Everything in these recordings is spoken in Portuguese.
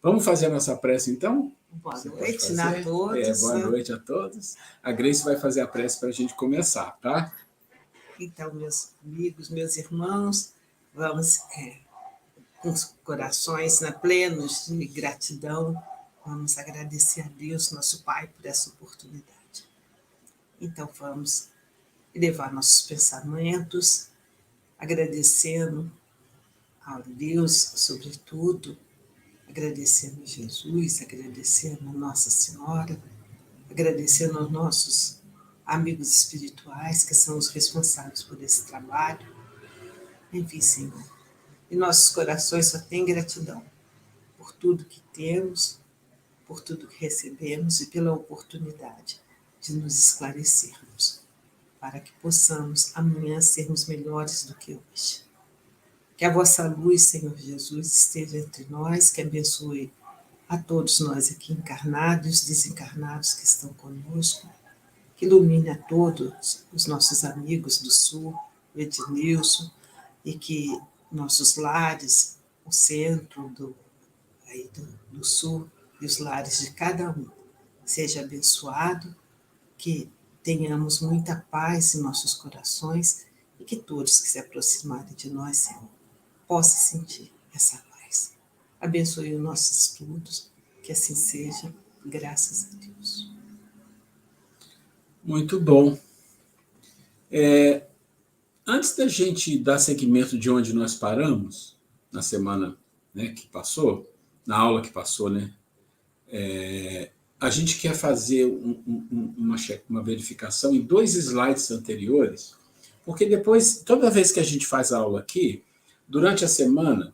Vamos fazer a nossa prece, então? Boa noite a todos. Boa noite a todos. A Grace vai fazer a prece para a gente começar, tá? Então, meus amigos, meus irmãos, vamos com os corações plenos de gratidão, vamos agradecer a Deus, nosso Pai, por essa oportunidade. Então, vamos elevar nossos pensamentos, agradecendo a Deus, sobretudo, agradecendo a Jesus, agradecendo a Nossa Senhora, agradecendo aos nossos amigos espirituais, que são os responsáveis por esse trabalho. Enfim, Senhor, em nossos corações só tem gratidão por tudo que temos, por tudo que recebemos e pela oportunidade de nos esclarecermos, para que possamos amanhã sermos melhores do que hoje. Que a vossa luz, Senhor Jesus, esteja entre nós, que abençoe a todos nós aqui encarnados e os desencarnados que estão conosco, que ilumine a todos os nossos amigos do Sul, o Ednilson, e que nossos lares, o centro do Sul e os lares de cada um, seja abençoado, que tenhamos muita paz em nossos corações e que todos que se aproximarem de nós, Senhor, possam sentir essa paz. Abençoe os nossos estudos, que assim seja, graças a Deus. Muito bom. Antes da gente dar seguimento de onde nós paramos, na semana, né, que passou, na aula que passou, né, a gente quer fazer uma verificação em 2 slides anteriores, porque depois, toda vez que a gente faz a aula aqui, durante a semana,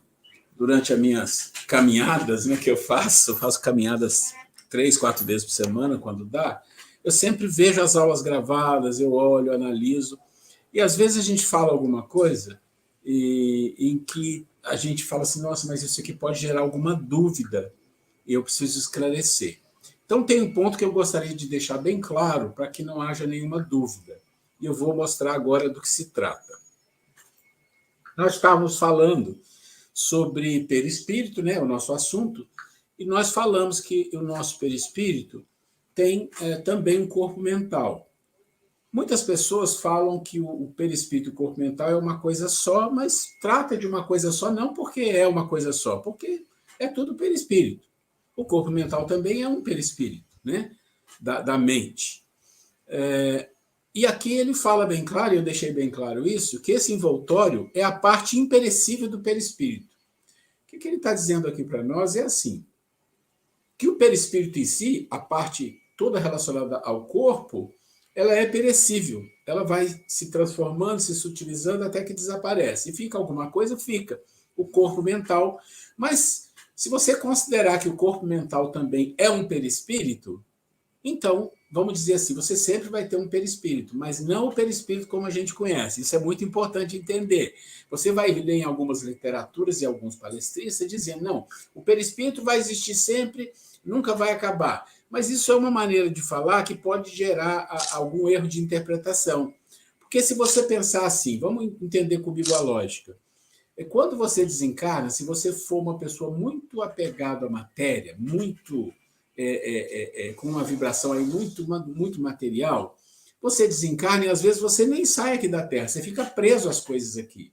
durante as minhas caminhadas, né, que eu faço caminhadas 3, 4 vezes por semana, quando dá, eu sempre vejo as aulas gravadas, eu olho, analiso, e às vezes a gente fala alguma coisa em que a gente fala assim, nossa, mas isso aqui pode gerar alguma dúvida, e eu preciso esclarecer. Então tem um ponto que eu gostaria de deixar bem claro, para que não haja nenhuma dúvida, e eu vou mostrar agora do que se trata. Nós estávamos falando sobre perispírito, né, o nosso assunto, e nós falamos que o nosso perispírito tem também um corpo mental. Muitas pessoas falam que o perispírito e o corpo mental é uma coisa só, mas trata de uma coisa só não porque é uma coisa só, porque é tudo perispírito. O corpo mental também é um perispírito, né, da mente. E aqui ele fala bem claro, e eu deixei bem claro isso, que esse envoltório é a parte imperecível do perispírito. O que ele está dizendo aqui para nós é assim, que o perispírito em si, a parte toda relacionada ao corpo, ela é perecível, ela vai se transformando, se sutilizando até que desaparece. E fica alguma coisa, fica o corpo mental. Mas se você considerar que o corpo mental também é um perispírito, então, vamos dizer assim, você sempre vai ter um perispírito, mas não o perispírito como a gente conhece. Isso é muito importante entender. Você vai ler em algumas literaturas e alguns palestristas dizendo, não, o perispírito vai existir sempre, nunca vai acabar. Mas isso é uma maneira de falar que pode gerar algum erro de interpretação. Porque se você pensar assim, vamos entender comigo a lógica. Quando você desencarna, se você for uma pessoa muito apegada à matéria, muito com uma vibração aí muito material, você desencarna e às vezes você nem sai aqui da Terra, você fica preso às coisas aqui.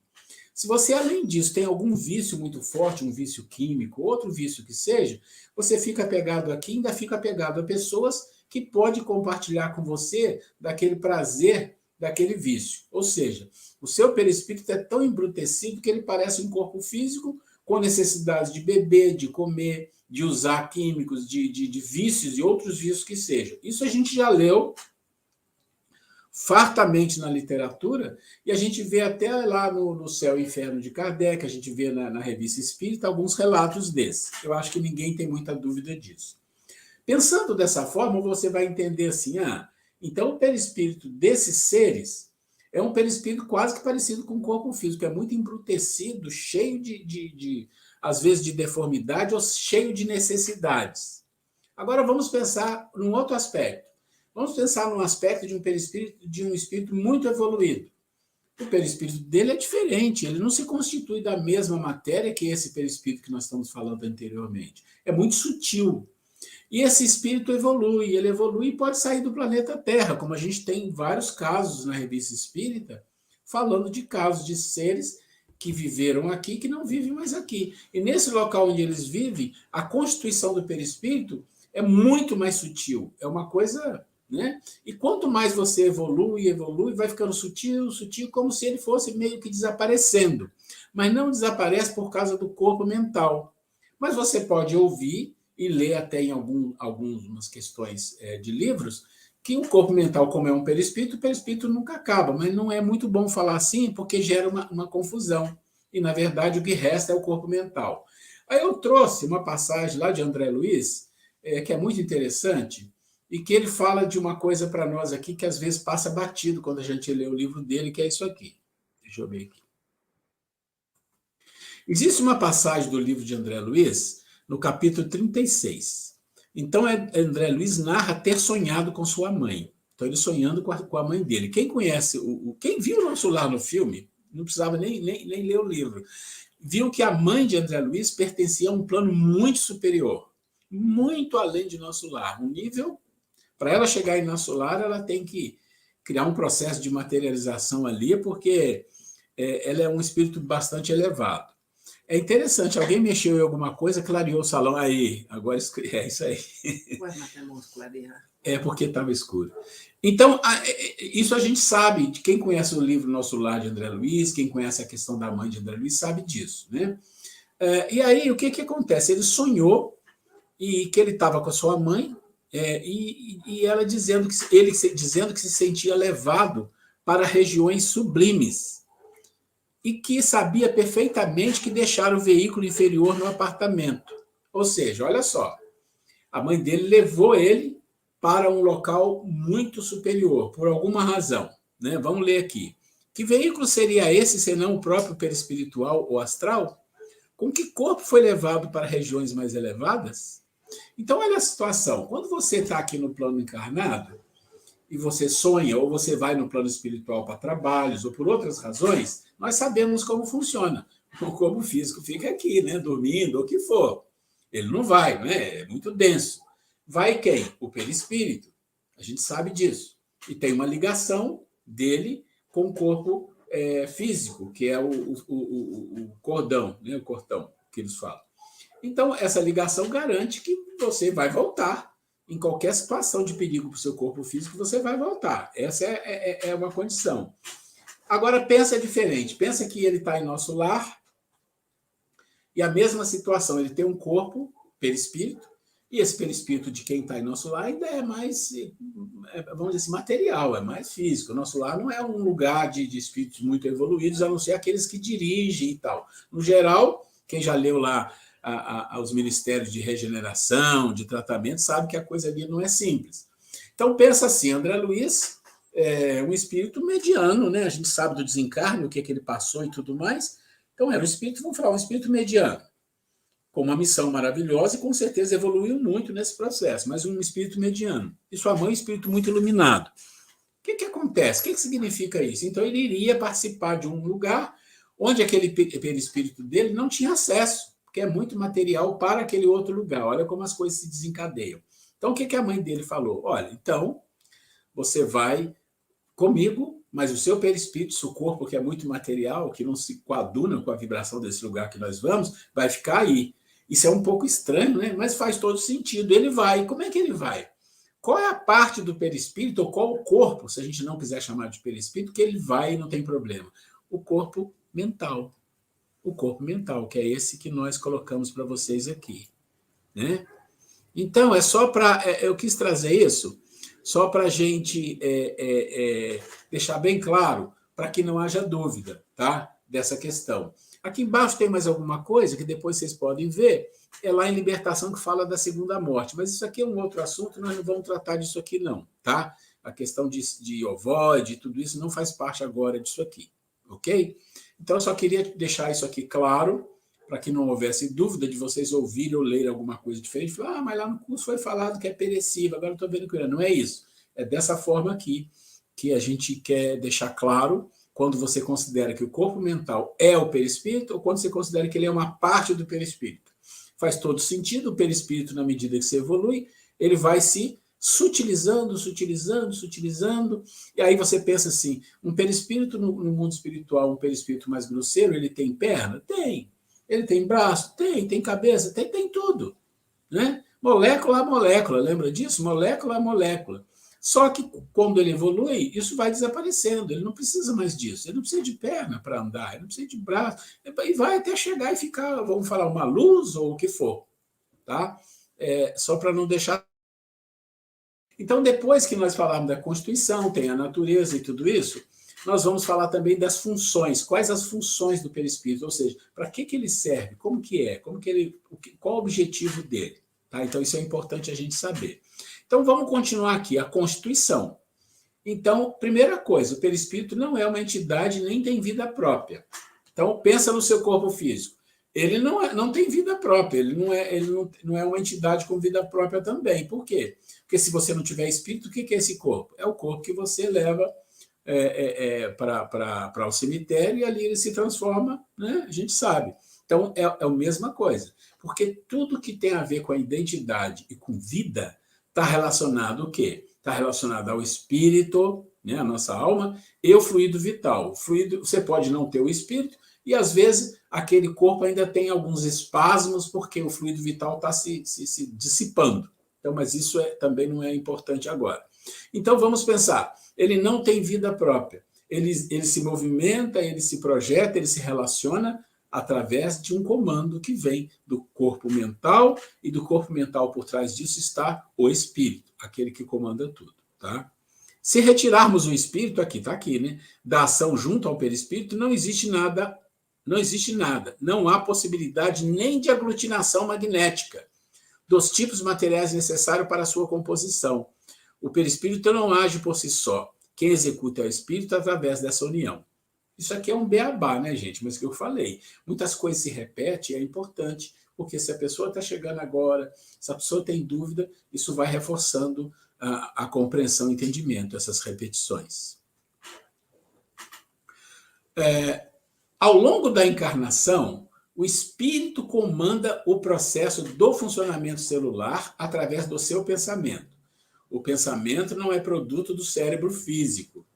Se você, além disso, tem algum vício muito forte, um vício químico, outro vício que seja, você fica apegado aqui, ainda fica apegado a pessoas que podem compartilhar com você daquele prazer, daquele vício. Ou seja, o seu perispírito é tão embrutecido que ele parece um corpo físico com necessidade de beber, de comer, de usar químicos, de vícios e outros vícios que sejam. Isso a gente já leu fartamente na literatura, e a gente vê até lá no Céu e Inferno de Kardec, a gente vê na Revista Espírita alguns relatos desses. Eu acho que ninguém tem muita dúvida disso. Pensando dessa forma, você vai entender assim, então o perispírito desses seres é um perispírito quase que parecido com o corpo físico, é muito embrutecido, cheio às vezes, de deformidade ou cheio de necessidades. Agora vamos pensar num outro aspecto. Vamos pensar num aspecto de um perispírito, de um espírito muito evoluído. o perispírito dele é diferente, ele não se constitui da mesma matéria que esse perispírito que nós estamos falando anteriormente. É muito sutil. E esse espírito evolui, ele evolui e pode sair do planeta Terra, como a gente tem vários casos na Revista Espírita, falando de casos de seres que viveram aqui, que não vivem mais aqui. E nesse local onde eles vivem, a constituição do perispírito é muito mais sutil. É uma coisa, né? E quanto mais você evolui, vai ficando sutil, sutil, como se ele fosse meio que desaparecendo. Mas não desaparece por causa do corpo mental. Mas você pode ouvir e ler até em algumas questões de livros, que o corpo mental, como é um perispírito, o perispírito nunca acaba, mas não é muito bom falar assim, porque gera uma confusão. E, na verdade, o que resta é o corpo mental. Aí eu trouxe uma passagem lá de André Luiz, que é muito interessante, e que ele fala de uma coisa para nós aqui, que às vezes passa batido quando a gente lê o livro dele, que é isso aqui. Deixa eu ver aqui. Existe uma passagem do livro de André Luiz, no capítulo 36. Então, André Luiz narra ter sonhado com sua mãe. Então, ele sonhando com a mãe dele. Quem conhece, quem viu o Nosso Lar no filme, não precisava nem ler o livro, viu que a mãe de André Luiz pertencia a um plano muito superior, muito além de Nosso Lar. Um nível, para ela chegar em Nosso Lar, ela tem que criar um processo de materialização ali, porque ela é um espírito bastante elevado. É interessante, alguém mexeu em alguma coisa, clareou o salão. Aí, agora é isso aí. Ué, mas tem como clarear? É porque estava escuro. Então, isso a gente sabe, de quem conhece o livro Nosso Lar de André Luiz, quem conhece a questão da mãe de André Luiz, sabe disso, né? E aí, o que acontece? Ele sonhou e que ele estava com a sua mãe e ela dizendo que se sentia levado para regiões sublimes e que sabia perfeitamente que deixara o veículo inferior no apartamento. Ou seja, olha só, a mãe dele levou ele para um local muito superior, por alguma razão. Né? Vamos ler aqui. Que veículo seria esse, senão o próprio perispiritual ou astral? Com que corpo foi levado para regiões mais elevadas? Então, olha a situação. Quando você está aqui no plano encarnado, e você sonha, ou você vai no plano espiritual para trabalhos, ou por outras razões, nós sabemos como funciona. O corpo físico fica aqui, né, dormindo, ou o que for. Ele não vai, né? É muito denso. Vai quem? O perispírito. A gente sabe disso. E tem uma ligação dele com o corpo físico, que é o cordão, né? O cordão que eles falam. Então, essa ligação garante que você vai voltar. Em qualquer situação de perigo para o seu corpo físico, você vai voltar. Essa é uma condição. Agora, pensa diferente. Pensa que ele está em Nosso Lar e a mesma situação. Ele tem um corpo, perispírito, e esse perispírito de quem está em Nosso Lar ainda é mais, vamos dizer assim, material, é mais físico. Nosso Lar não é um lugar de espíritos muito evoluídos, a não ser aqueles que dirigem e tal. No geral, quem já leu lá aos ministérios de regeneração, de tratamento, sabe que a coisa ali não é simples. Então, pensa assim, André Luiz é um espírito mediano, né? A gente sabe do desencarne, o que ele passou e tudo mais. Então, era um espírito, vamos falar, um espírito mediano, com uma missão maravilhosa e com certeza evoluiu muito nesse processo, mas um espírito mediano. E sua mãe, um espírito muito iluminado. O que acontece? O que significa isso? Então, ele iria participar de um lugar onde aquele perispírito dele não tinha acesso, porque é muito material para aquele outro lugar. Olha como as coisas se desencadeiam. Então, o que a mãe dele falou? Olha, então, você vai comigo, mas o seu perispírito, seu corpo, que é muito material, que não se coaduna com a vibração desse lugar que nós vamos, vai ficar aí. Isso é um pouco estranho, né? Mas faz todo sentido. Ele vai. Como é que ele vai? Qual é a parte do perispírito, ou qual o corpo, se a gente não quiser chamar de perispírito, que ele vai e não tem problema? O corpo mental. O corpo mental, que é esse que nós colocamos para vocês aqui. Né? Então, é só para... eu quis trazer isso só para a gente deixar bem claro, para que não haja dúvida, tá? Dessa questão. Aqui embaixo tem mais alguma coisa que depois vocês podem ver, é lá em Libertação que fala da segunda morte, mas isso aqui é um outro assunto, nós não vamos tratar disso aqui não, tá? A questão de ovoide, tudo isso não faz parte agora disso aqui, ok? Então, eu só queria deixar isso aqui claro, para que não houvesse dúvida de vocês ouvirem ou lerem alguma coisa diferente. Falar, mas lá no curso foi falado que é perecível, agora eu estou vendo que não é isso. É dessa forma aqui que a gente quer deixar claro quando você considera que o corpo mental é o perispírito ou quando você considera que ele é uma parte do perispírito. Faz todo sentido, o perispírito, na medida que você evolui, ele vai se sutilizando, sutilizando, sutilizando, e aí você pensa assim, um perispírito no mundo espiritual, um perispírito mais grosseiro, ele tem perna? Tem. Ele tem braço? Tem cabeça? Tem tudo. Né? Molécula a molécula, lembra disso? Molécula a molécula. Só que quando ele evolui, isso vai desaparecendo, ele não precisa mais disso, ele não precisa de perna para andar, ele não precisa de braço, e vai até chegar e ficar, vamos falar, uma luz ou o que for. Tá? Só para não deixar. Então, depois que nós falarmos da Constituição, tem a natureza e tudo isso, nós vamos falar também das funções. Quais as funções do perispírito? Ou seja, para que ele serve? Como que é? Qual o objetivo dele? Tá? Então, isso é importante a gente saber. Então, vamos continuar aqui. A Constituição. Então, primeira coisa, o perispírito não é uma entidade nem tem vida própria. Então, pensa no seu corpo físico. Ele não tem vida própria, ele não é uma entidade com vida própria também. Por quê? Porque se você não tiver espírito, o que é esse corpo? É o corpo que você leva para o cemitério e ali ele se transforma, né? A gente sabe. Então, é a mesma coisa. Porque tudo que tem a ver com a identidade e com vida está relacionado ao quê? Está relacionado ao espírito, né? A nossa alma, e o fluido vital. O fluido, você pode não ter o espírito, e às vezes aquele corpo ainda tem alguns espasmos, porque o fluido vital está se dissipando. Então, mas isso também não é importante agora. Então, vamos pensar. Ele não tem vida própria. Ele se movimenta, ele se projeta, ele se relaciona através de um comando que vem do corpo mental, e do corpo mental por trás disso está o espírito, aquele que comanda tudo. Tá? Se retirarmos o espírito, está aqui, né, da ação junto ao perispírito, não existe nada. Não há possibilidade nem de aglutinação magnética dos tipos materiais necessários para a sua composição. O perispírito não age por si só. Quem executa é o espírito através dessa união. Isso aqui é um beabá, né, gente? Mas que eu falei. Muitas coisas se repetem, é importante, porque se a pessoa está chegando agora, se a pessoa tem dúvida, isso vai reforçando a compreensão e entendimento, essas repetições. Ao longo da encarnação, o espírito comanda o processo do funcionamento celular através do seu pensamento. O pensamento não é produto do cérebro físico,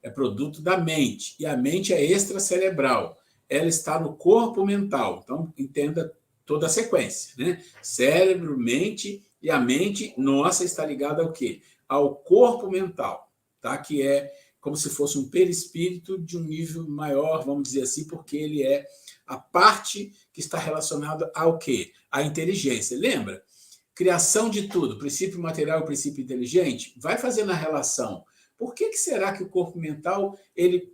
é produto da mente. E a mente é extracerebral. Ela está no corpo mental. Então, entenda toda a sequência, né? Cérebro, mente, e a mente nossa está ligada ao quê? Ao corpo mental, tá? Que é como se fosse um perispírito de um nível maior, vamos dizer assim, porque ele é a parte que está relacionada ao quê? À inteligência. Lembra? Criação de tudo, princípio material e princípio inteligente, vai fazendo a relação. Por que será que o corpo mental ele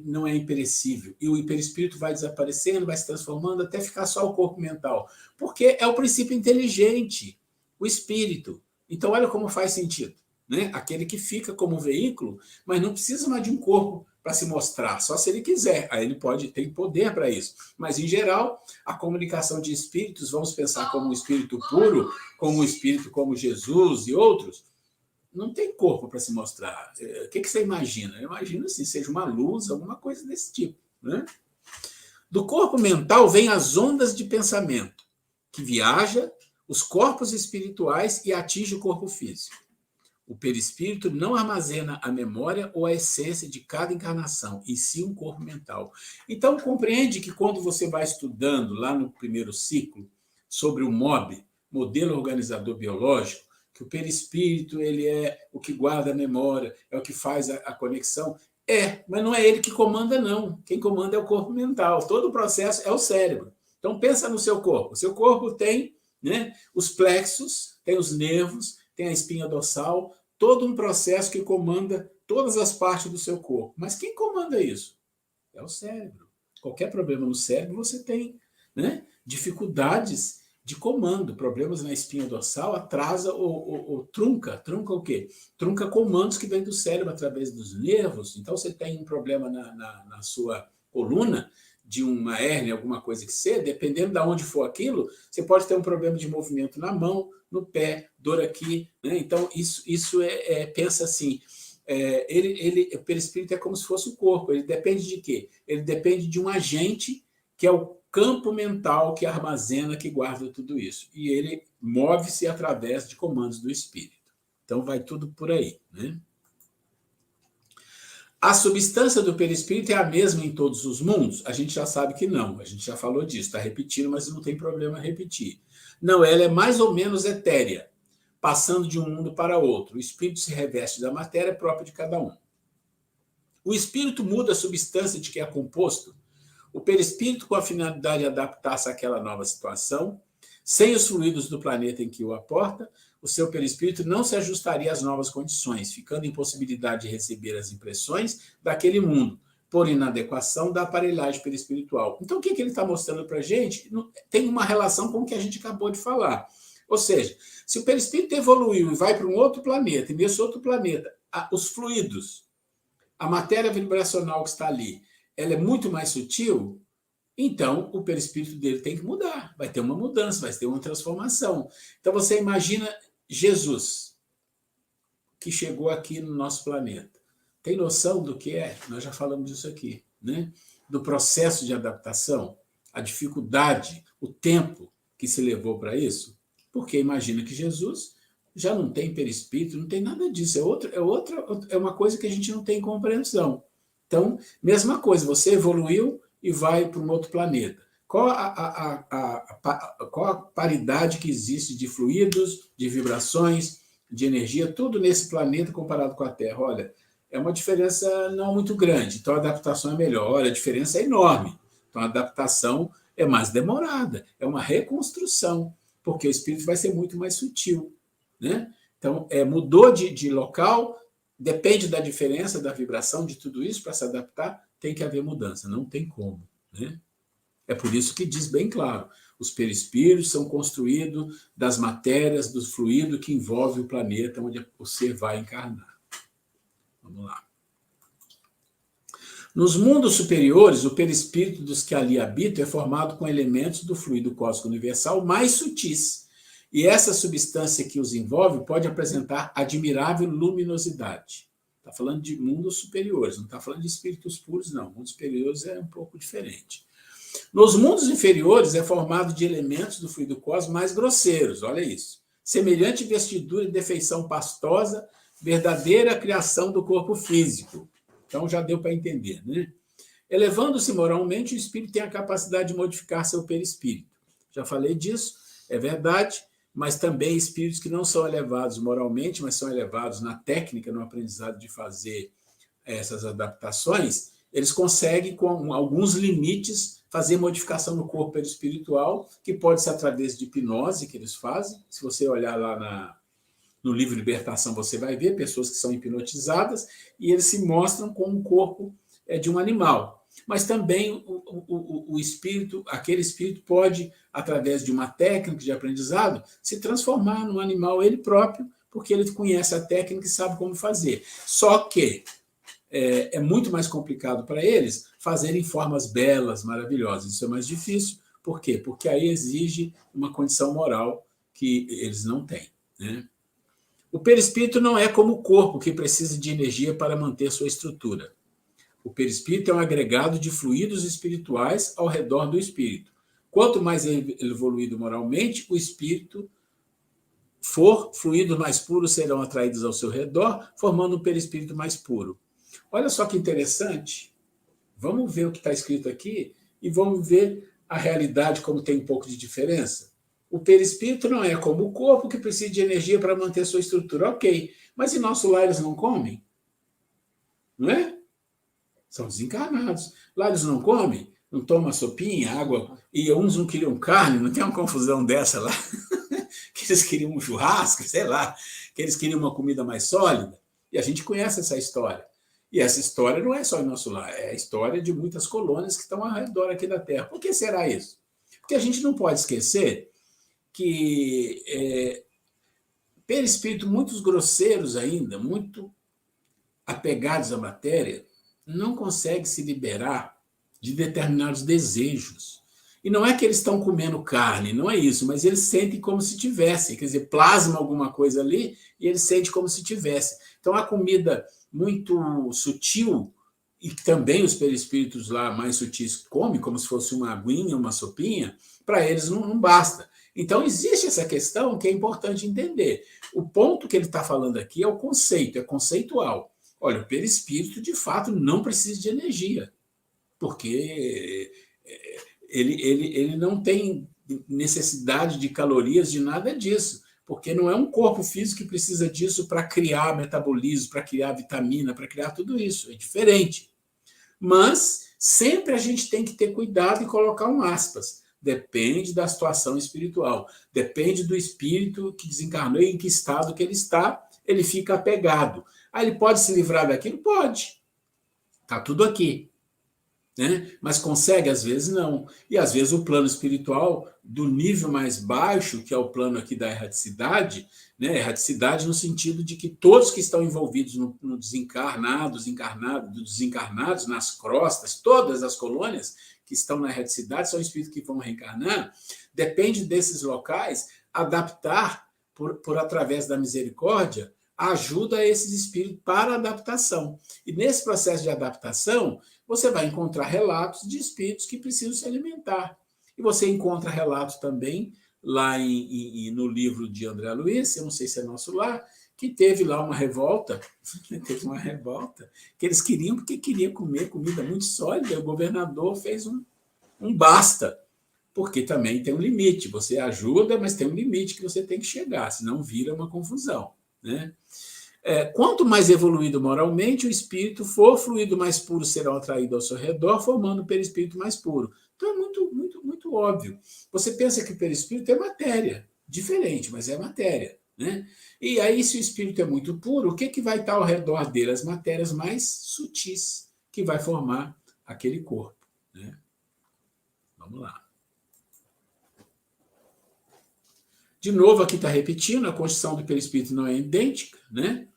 não é imperecível? E o perispírito vai desaparecendo, vai se transformando até ficar só o corpo mental? Porque é o princípio inteligente, o espírito. Então, olha como faz sentido. Né? Aquele que fica como veículo, mas não precisa mais de um corpo para se mostrar, só se ele quiser. Aí ele tem poder para isso. Mas, em geral, a comunicação de espíritos, vamos pensar como um espírito puro, como um espírito como Jesus e outros, não tem corpo para se mostrar. O que você imagina? Eu imagino assim, seja uma luz, alguma coisa desse tipo. Né? Do corpo mental vêm as ondas de pensamento, que viaja os corpos espirituais e atinge o corpo físico. O perispírito não armazena a memória ou a essência de cada encarnação, e sim um corpo mental. Então, compreende que quando você vai estudando lá no primeiro ciclo sobre o MOB, Modelo Organizador Biológico, que o perispírito ele é o que guarda a memória, é o que faz a conexão. Mas não é ele que comanda, não. Quem comanda é o corpo mental. Todo o processo é o cérebro. Então, pensa no seu corpo. O seu corpo tem, né, os plexos, tem os nervos, tem a espinha dorsal, todo um processo que comanda todas as partes do seu corpo. Mas quem comanda isso? É o cérebro. Qualquer problema no cérebro, você tem, né, dificuldades de comando. Problemas na espinha dorsal atrasa ou trunca o quê? Trunca comandos que vêm do cérebro através dos nervos. Então, você tem um problema na sua coluna, de uma hérnia, alguma coisa que seja, dependendo de onde for aquilo, você pode ter um problema de movimento na mão, no pé, dor aqui. Né? Então, isso pensa assim, o perispírito é como se fosse o corpo. Ele depende de quê? Ele depende de um agente que é o campo mental que armazena, que guarda tudo isso. E ele move-se através de comandos do espírito. Então, vai tudo por aí, né? A substância do perispírito é a mesma em todos os mundos? A gente já sabe que não. A gente já falou disso. Está repetindo, mas não tem problema repetir. Não, ela é mais ou menos etérea, passando de um mundo para outro. O espírito se reveste da matéria própria de cada um. O espírito muda a substância de que é composto. O perispírito, com a finalidade de adaptar-se àquela nova situação, sem os fluidos do planeta em que o aporta, o seu perispírito não se ajustaria às novas condições, ficando em possibilidade de receber as impressões daquele mundo, por inadequação da aparelhagem perispiritual. Então, o que ele está mostrando para a gente tem uma relação com o que a gente acabou de falar. Ou seja, se o perispírito evoluiu e vai para um outro planeta, e nesse outro planeta, os fluidos, a matéria vibracional que está ali, ela é muito mais sutil, então o perispírito dele tem que mudar, vai ter uma mudança, vai ter uma transformação. Então você imagina Jesus, que chegou aqui no nosso planeta. Tem noção do que é? Nós já falamos disso aqui, né? Do processo de adaptação, a dificuldade, o tempo que se levou para isso. Porque imagina que Jesus já não tem perispírito, não tem nada disso, é uma coisa que a gente não tem compreensão. Então, mesma coisa, você evoluiu e vai para um outro planeta. Qual a paridade que existe de fluidos, de vibrações, de energia, tudo nesse planeta comparado com a Terra? Olha, é uma diferença não muito grande, então a adaptação é melhor. Olha, a diferença é enorme. Então a adaptação é mais demorada, é uma reconstrução, porque o espírito vai ser muito mais sutil, né? Então, mudou de local, depende da diferença, da vibração, de tudo isso, para se adaptar, tem que haver mudança, não tem como, né? É por isso que diz bem claro, os perispíritos são construídos das matérias, do fluido que envolve o planeta onde o ser vai encarnar. Vamos lá. Nos mundos superiores, o perispírito dos que ali habitam é formado com elementos do fluido cósmico universal mais sutis, e essa substância que os envolve pode apresentar admirável luminosidade. Está falando de mundos superiores, não está falando de espíritos puros, não. Mundos superiores é um pouco diferente. Nos mundos inferiores é formado de elementos do fluido cósmico mais grosseiros, olha isso. Semelhante vestidura e defeição pastosa, verdadeira criação do corpo físico. Então já deu para entender, né? Elevando-se moralmente, o espírito tem a capacidade de modificar seu perispírito. Já falei disso, é verdade, mas também espíritos que não são elevados moralmente, mas são elevados na técnica, no aprendizado de fazer essas adaptações, eles conseguem, com alguns limites, fazer modificação no corpo perispiritual, que pode ser através de hipnose, que eles fazem. Se você olhar lá no livro Libertação, você vai ver pessoas que são hipnotizadas e eles se mostram com um corpo de um animal. Mas também o espírito, aquele espírito pode, através de uma técnica de aprendizado, se transformar num animal ele próprio, porque ele conhece a técnica e sabe como fazer. Só que é muito mais complicado para eles fazerem formas belas, maravilhosas. Isso é mais difícil. Por quê? Porque aí exige uma condição moral que eles não têm, né? O perispírito não é como o corpo, que precisa de energia para manter sua estrutura. O perispírito é um agregado de fluidos espirituais ao redor do espírito. Quanto mais evoluído moralmente o espírito for, fluidos mais puros serão atraídos ao seu redor, formando um perispírito mais puro. Olha só que interessante. Vamos ver o que está escrito aqui e vamos ver a realidade, como tem um pouco de diferença. O perispírito não é como o corpo, que precisa de energia para manter sua estrutura. Ok, mas em nosso lar eles não comem? Não é? São desencarnados. Lá eles não comem, não tomam sopinha, água, e uns não queriam carne, não tem uma confusão dessa lá? Que eles queriam um churrasco, sei lá, que eles queriam uma comida mais sólida. E a gente conhece essa história. E essa história não é só em nosso lar, é a história de muitas colônias que estão ao redor aqui da Terra. Por que será isso? Porque a gente não pode esquecer que perispíritos muito grosseiros ainda, muito apegados à matéria, não conseguem se liberar de determinados desejos. E não é que eles estão comendo carne, não é isso, mas eles sentem como se tivessem, quer dizer, plasma alguma coisa ali e eles sentem como se tivesse. Então a comida muito sutil, e também os perispíritos lá mais sutis comem, como se fosse uma aguinha, uma sopinha, para eles não basta. Então, existe essa questão que é importante entender. O ponto que ele está falando aqui é o conceito, é conceitual. Olha, o perispírito, de fato, não precisa de energia, porque ele não tem necessidade de calorias, de nada disso, porque não é um corpo físico que precisa disso para criar metabolismo, para criar vitamina, para criar tudo isso. É diferente. Mas sempre a gente tem que ter cuidado e colocar um aspas. Depende da situação espiritual. Depende do espírito que desencarnou e em que estado que ele está, ele fica apegado. Aí ele pode se livrar daquilo? Pode. Está tudo aqui. Né? Mas consegue? Às vezes não. E às vezes o plano espiritual do nível mais baixo, que é o plano aqui da erraticidade, né? Erraticidade no sentido de que todos que estão envolvidos no desencarnado, desencarnados, nas crostas, todas as colônias que estão na erraticidade são espíritos que vão reencarnar, depende desses locais adaptar, por através da misericórdia, ajuda a esses espíritos para adaptação. E nesse processo de adaptação, você vai encontrar relatos de espíritos que precisam se alimentar. E você encontra relatos também lá no livro de André Luiz, eu não sei se é nosso lar, que teve lá uma revolta, que eles queriam, porque queriam comer comida muito sólida, e o governador fez um basta, porque também tem um limite. Você ajuda, mas tem um limite que você tem que chegar, senão vira uma confusão. Né? Quanto mais evoluído moralmente o espírito for, fluido mais puro será atraído ao seu redor, formando o perispírito mais puro. Então é muito óbvio. Você pensa que o perispírito é matéria, diferente, mas é matéria. Né? E aí, se o espírito é muito puro, o que vai estar ao redor dele? As matérias mais sutis que vai formar aquele corpo. Né? Vamos lá. De novo, aqui está repetindo, a constituição do perispírito não é idêntica, né?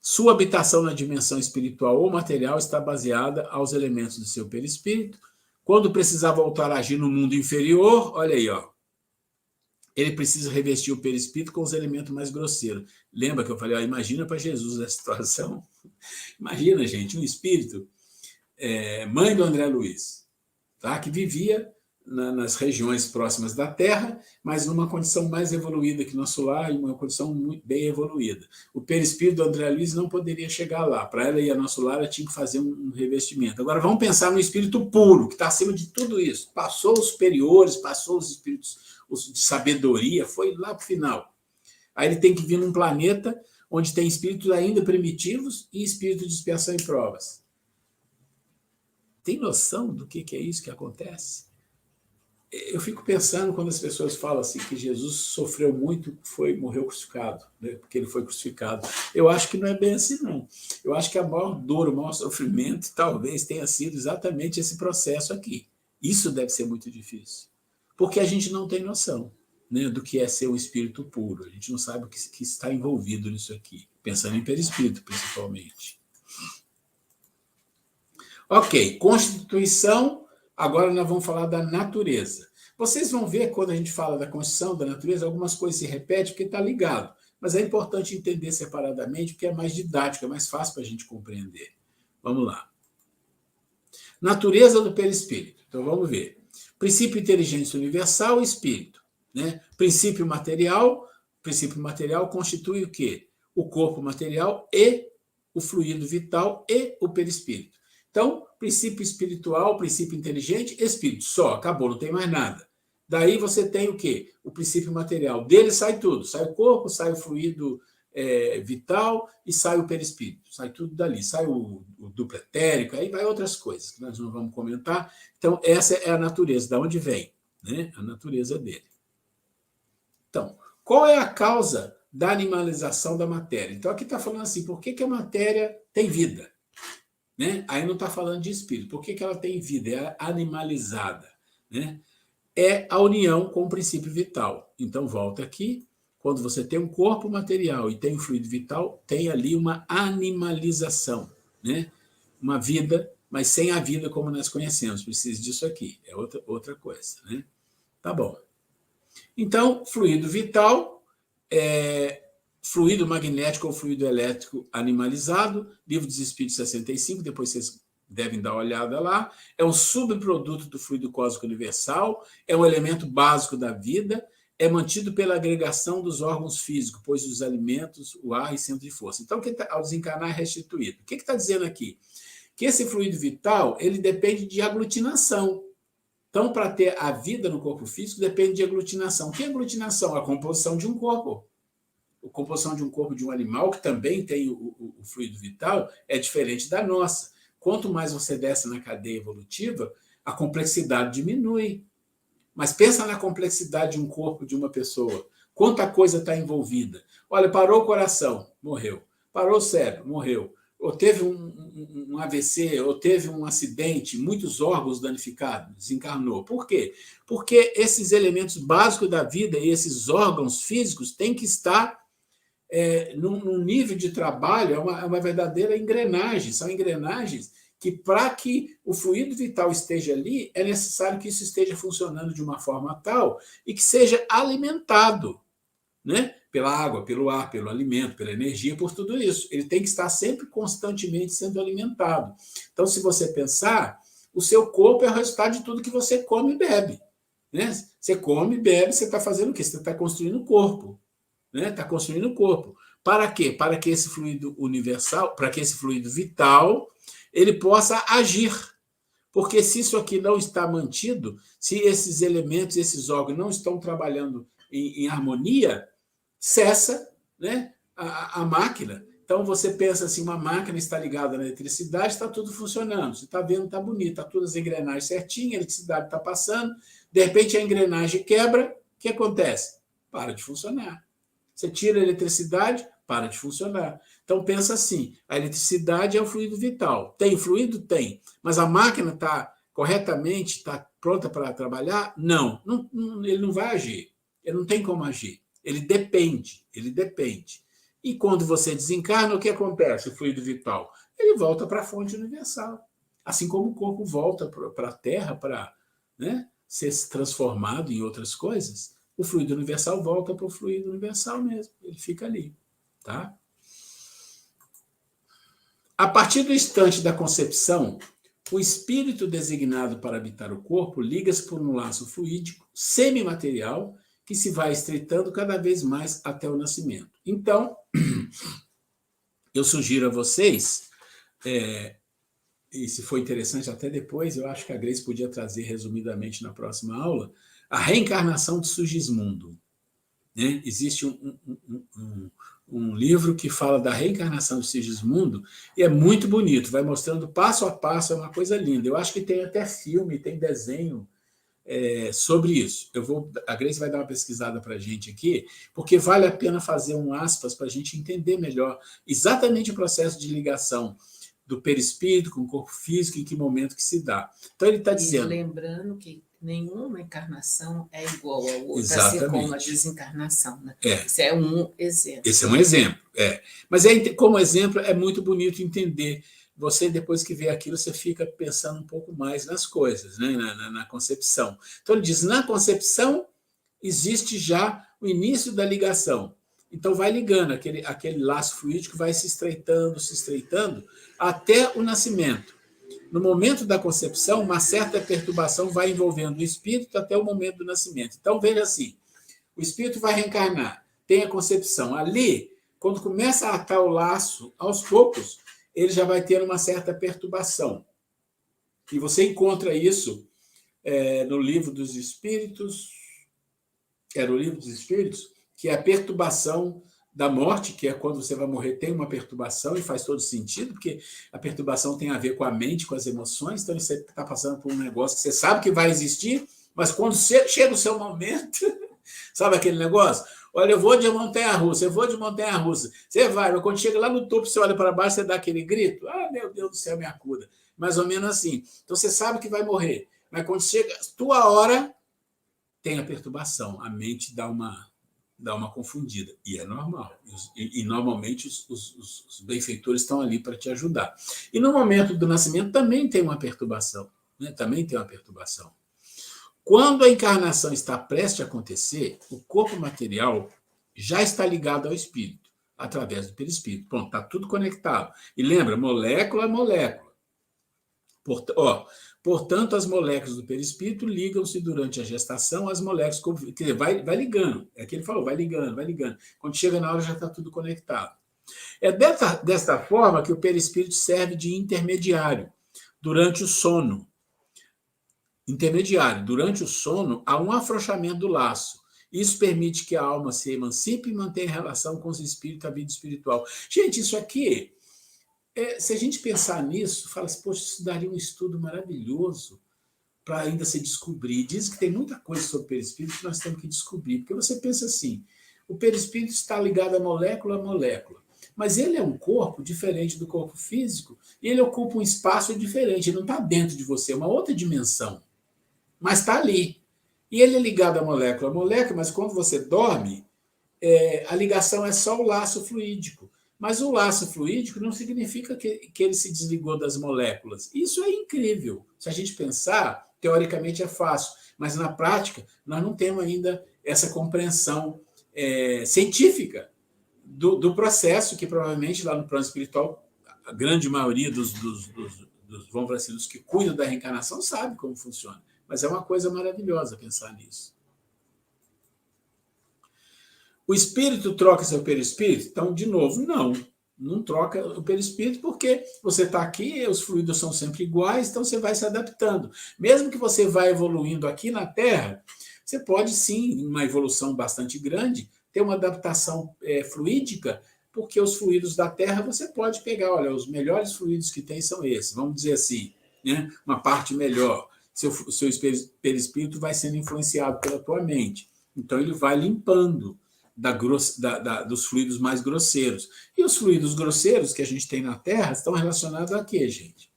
Sua habitação na dimensão espiritual ou material está baseada aos elementos do seu perispírito. Quando precisar voltar a agir no mundo inferior, olha aí, ó, ele precisa revestir o perispírito com os elementos mais grosseiros. Lembra que eu falei, ó, imagina para Jesus a situação? Imagina, gente, um espírito, mãe do André Luiz, tá? Que vivia nas regiões próximas da Terra, mas numa condição mais evoluída que nosso lar, e uma condição muito bem evoluída. O perispírito do André Luiz não poderia chegar lá. Para ela ir ao nosso lar, ela tinha que fazer um revestimento. Agora, vamos pensar no espírito puro, que está acima de tudo isso. Passou os superiores, passou os espíritos de sabedoria, foi lá para o final. Aí ele tem que vir num planeta onde tem espíritos ainda primitivos e espíritos de expiação e provas. Tem noção do que é isso que acontece? Eu fico pensando quando as pessoas falam assim que Jesus sofreu muito, morreu crucificado, né? Porque ele foi crucificado. Eu acho que não é bem assim, não. Eu acho que a maior dor, o maior sofrimento talvez tenha sido exatamente esse processo aqui. Isso deve ser muito difícil, porque a gente não tem noção, né, do que é ser um espírito puro. A gente não sabe o que está envolvido nisso aqui, pensando em perispírito, principalmente. Ok, constituição. Agora nós vamos falar da natureza. Vocês vão ver, quando a gente fala da constituição da natureza, algumas coisas se repetem porque está ligado. Mas é importante entender separadamente, porque é mais didático, é mais fácil para a gente compreender. Vamos lá. Natureza do perispírito. Então vamos ver. Princípio inteligência universal, espírito. Né? Princípio material constitui o quê? O corpo material e o fluido vital e o perispírito. Então, princípio espiritual, princípio inteligente, espírito. Só, acabou, não tem mais nada. Daí você tem o quê? O princípio material. Dele sai tudo. Sai o corpo, sai o fluido vital e sai o perispírito. Sai tudo dali. Sai o duplo etérico, aí vai outras coisas que nós não vamos comentar. Então, essa é a natureza, de onde vem, né? A natureza dele. Então, qual é a causa da animalização da matéria? Então, aqui está falando assim, por que a matéria tem vida? Né? Aí não está falando de espírito. Por que ela tem vida? É animalizada. Né? É a união com o princípio vital. Então, volta aqui. Quando você tem um corpo material e tem um fluido vital, tem ali uma animalização. Né? Uma vida, mas sem a vida como nós conhecemos. Precisa disso aqui. É outra coisa. Né? Tá bom. Então, fluido vital fluido magnético ou fluido elétrico animalizado, Livro dos Espíritos 65, depois vocês devem dar uma olhada lá. É um subproduto do fluido cósmico universal, é um elemento básico da vida, é mantido pela agregação dos órgãos físicos, pois os alimentos, o ar e centro de força. Então, ao desencarnar é restituído. O que está dizendo aqui? Que esse fluido vital ele depende de aglutinação. Então, para ter a vida no corpo físico, depende de aglutinação. O que é aglutinação? A composição de um corpo. A composição de um corpo de um animal, que também tem o fluido vital, é diferente da nossa. Quanto mais você desce na cadeia evolutiva, a complexidade diminui. Mas pensa na complexidade de um corpo de uma pessoa. Quanta coisa está envolvida. Olha, parou o coração, morreu. Parou o cérebro, morreu. Ou teve um AVC, ou teve um acidente, muitos órgãos danificados, desencarnou. Por quê? Porque esses elementos básicos da vida e esses órgãos físicos têm que estar num nível de trabalho, é uma verdadeira engrenagem. São engrenagens que, para que o fluido vital esteja ali, é necessário que isso esteja funcionando de uma forma tal e que seja alimentado, né? Pela água, pelo ar, pelo alimento, pela energia, por tudo isso. Ele tem que estar sempre, constantemente sendo alimentado. Então, se você pensar, o seu corpo é o resultado de tudo que você come e bebe. Né? Você come, bebe, você está fazendo o quê? Você está construindo o corpo. Né? Está construindo o corpo. Para quê? Para que esse fluido universal, para que esse fluido vital, ele possa agir. Porque se isso aqui não está mantido, se esses elementos, esses órgãos não estão trabalhando em harmonia, cessa, né, a máquina. Então, você pensa assim, uma máquina está ligada na eletricidade, está tudo funcionando. Você está vendo, está bonito, está todas as engrenagens certinhas, a eletricidade está passando, de repente a engrenagem quebra, o que acontece? Para de funcionar. Você tira a eletricidade, para de funcionar. Então, pensa assim, a eletricidade é o fluido vital. Tem fluido? Tem. Mas a máquina está corretamente, está pronta para trabalhar? Não. Ele não vai agir. Ele não tem como agir. Ele depende. E quando você desencarna, o que acontece? O fluido vital, ele volta para a fonte universal. Assim como o corpo volta para a Terra para, né, ser transformado em outras coisas, o fluido universal volta para o fluido universal mesmo. Ele fica ali. Tá? A partir do instante da concepção, o espírito designado para habitar o corpo liga-se por um laço fluídico semimaterial que se vai estreitando cada vez mais até o nascimento. Então, eu sugiro a vocês, e se for interessante até depois, eu acho que a Grace podia trazer resumidamente na próxima aula, a reencarnação de Sigismundo. Né? Existe um livro que fala da reencarnação de Sigismundo e é muito bonito, vai mostrando passo a passo, é uma coisa linda. Eu acho que tem até filme, tem desenho sobre isso. A Grace vai dar uma pesquisada para a gente aqui, porque vale a pena fazer um aspas para a gente entender melhor exatamente o processo de ligação do perispírito com o corpo físico, em que momento que se dá. Então ele está dizendo... Lembrando que nenhuma encarnação é igual à outra, exatamente, assim como a desencarnação. Né? Esse é um exemplo. Esse é um exemplo. Mas como exemplo é muito bonito entender. Você, depois que vê aquilo, você fica pensando um pouco mais nas coisas, né? na concepção. Então, ele diz, na concepção existe já o início da ligação. Então, vai ligando, aquele laço fluídico vai se estreitando, até o nascimento. No momento da concepção, uma certa perturbação vai envolvendo o espírito até o momento do nascimento. Então, veja assim, o espírito vai reencarnar, tem a concepção. Ali, quando começa a atar o laço, aos poucos, ele já vai ter uma certa perturbação. E você encontra isso no Livro dos Espíritos, no Livro dos Espíritos, que é a perturbação da morte, que é quando você vai morrer, tem uma perturbação, e faz todo sentido, porque a perturbação tem a ver com a mente, com as emoções, então você está passando por um negócio que você sabe que vai existir, mas quando chega o seu momento, sabe aquele negócio? Olha, eu vou de montanha-russa, Você vai, mas quando chega lá no topo, você olha para baixo, você dá aquele grito. Ah, meu Deus do céu, me acuda. Mais ou menos assim. Então, você sabe que vai morrer. Mas quando chega a tua hora, tem a perturbação. A mente dá uma confundida. E é normal. E normalmente, os benfeitores estão ali para te ajudar. E no momento do nascimento, também tem uma perturbação. Né? Quando a encarnação está prestes a acontecer, o corpo material já está ligado ao espírito. através do perispírito. Pronto, está tudo conectado. E lembra, molécula é molécula. Portanto, as moléculas do perispírito ligam-se durante a gestação às moléculas, quer dizer, vai ligando. É o que ele falou, vai ligando, vai ligando. Quando chega na hora, já está tudo conectado. É desta forma que o perispírito serve de intermediário durante o sono. Intermediário. Durante o sono, há um afrouxamento do laço. Isso permite que a alma se emancipe e mantenha relação com os espíritos da vida espiritual. Gente, isso aqui, se a gente pensar nisso, fala assim, poxa, isso daria um estudo maravilhoso para ainda se descobrir. Diz que tem muita coisa sobre o perispírito que nós temos que descobrir. Porque você pensa assim, o perispírito está ligado a molécula, mas ele é um corpo diferente do corpo físico e ele ocupa um espaço diferente, ele não está dentro de você, é uma outra dimensão, mas está ali. E ele é ligado à molécula, mas quando você dorme, a ligação é só o laço fluídico. Mas o laço fluídico não significa que ele se desligou das moléculas. Isso é incrível. Se a gente pensar, teoricamente é fácil, mas na prática nós não temos ainda essa compreensão científica do processo que provavelmente lá no plano espiritual a grande maioria dos vamos dizer assim, dos que cuidam da reencarnação sabe como funciona. Mas é uma coisa maravilhosa pensar nisso. O espírito troca seu perispírito? Então, de novo, não troca o perispírito, porque você está aqui, os fluidos são sempre iguais, então você vai se adaptando. Mesmo que você vá evoluindo aqui na Terra, você pode sim, em uma evolução bastante grande, ter uma adaptação fluídica, porque os fluidos da Terra você pode pegar, olha, os melhores fluidos que tem são esses, vamos dizer assim, né? Uma parte melhor. Seu perispírito vai sendo influenciado pela tua mente. Então, ele vai limpando dos fluidos mais grosseiros. E os fluidos grosseiros que a gente tem na Terra estão relacionados a quê, gente?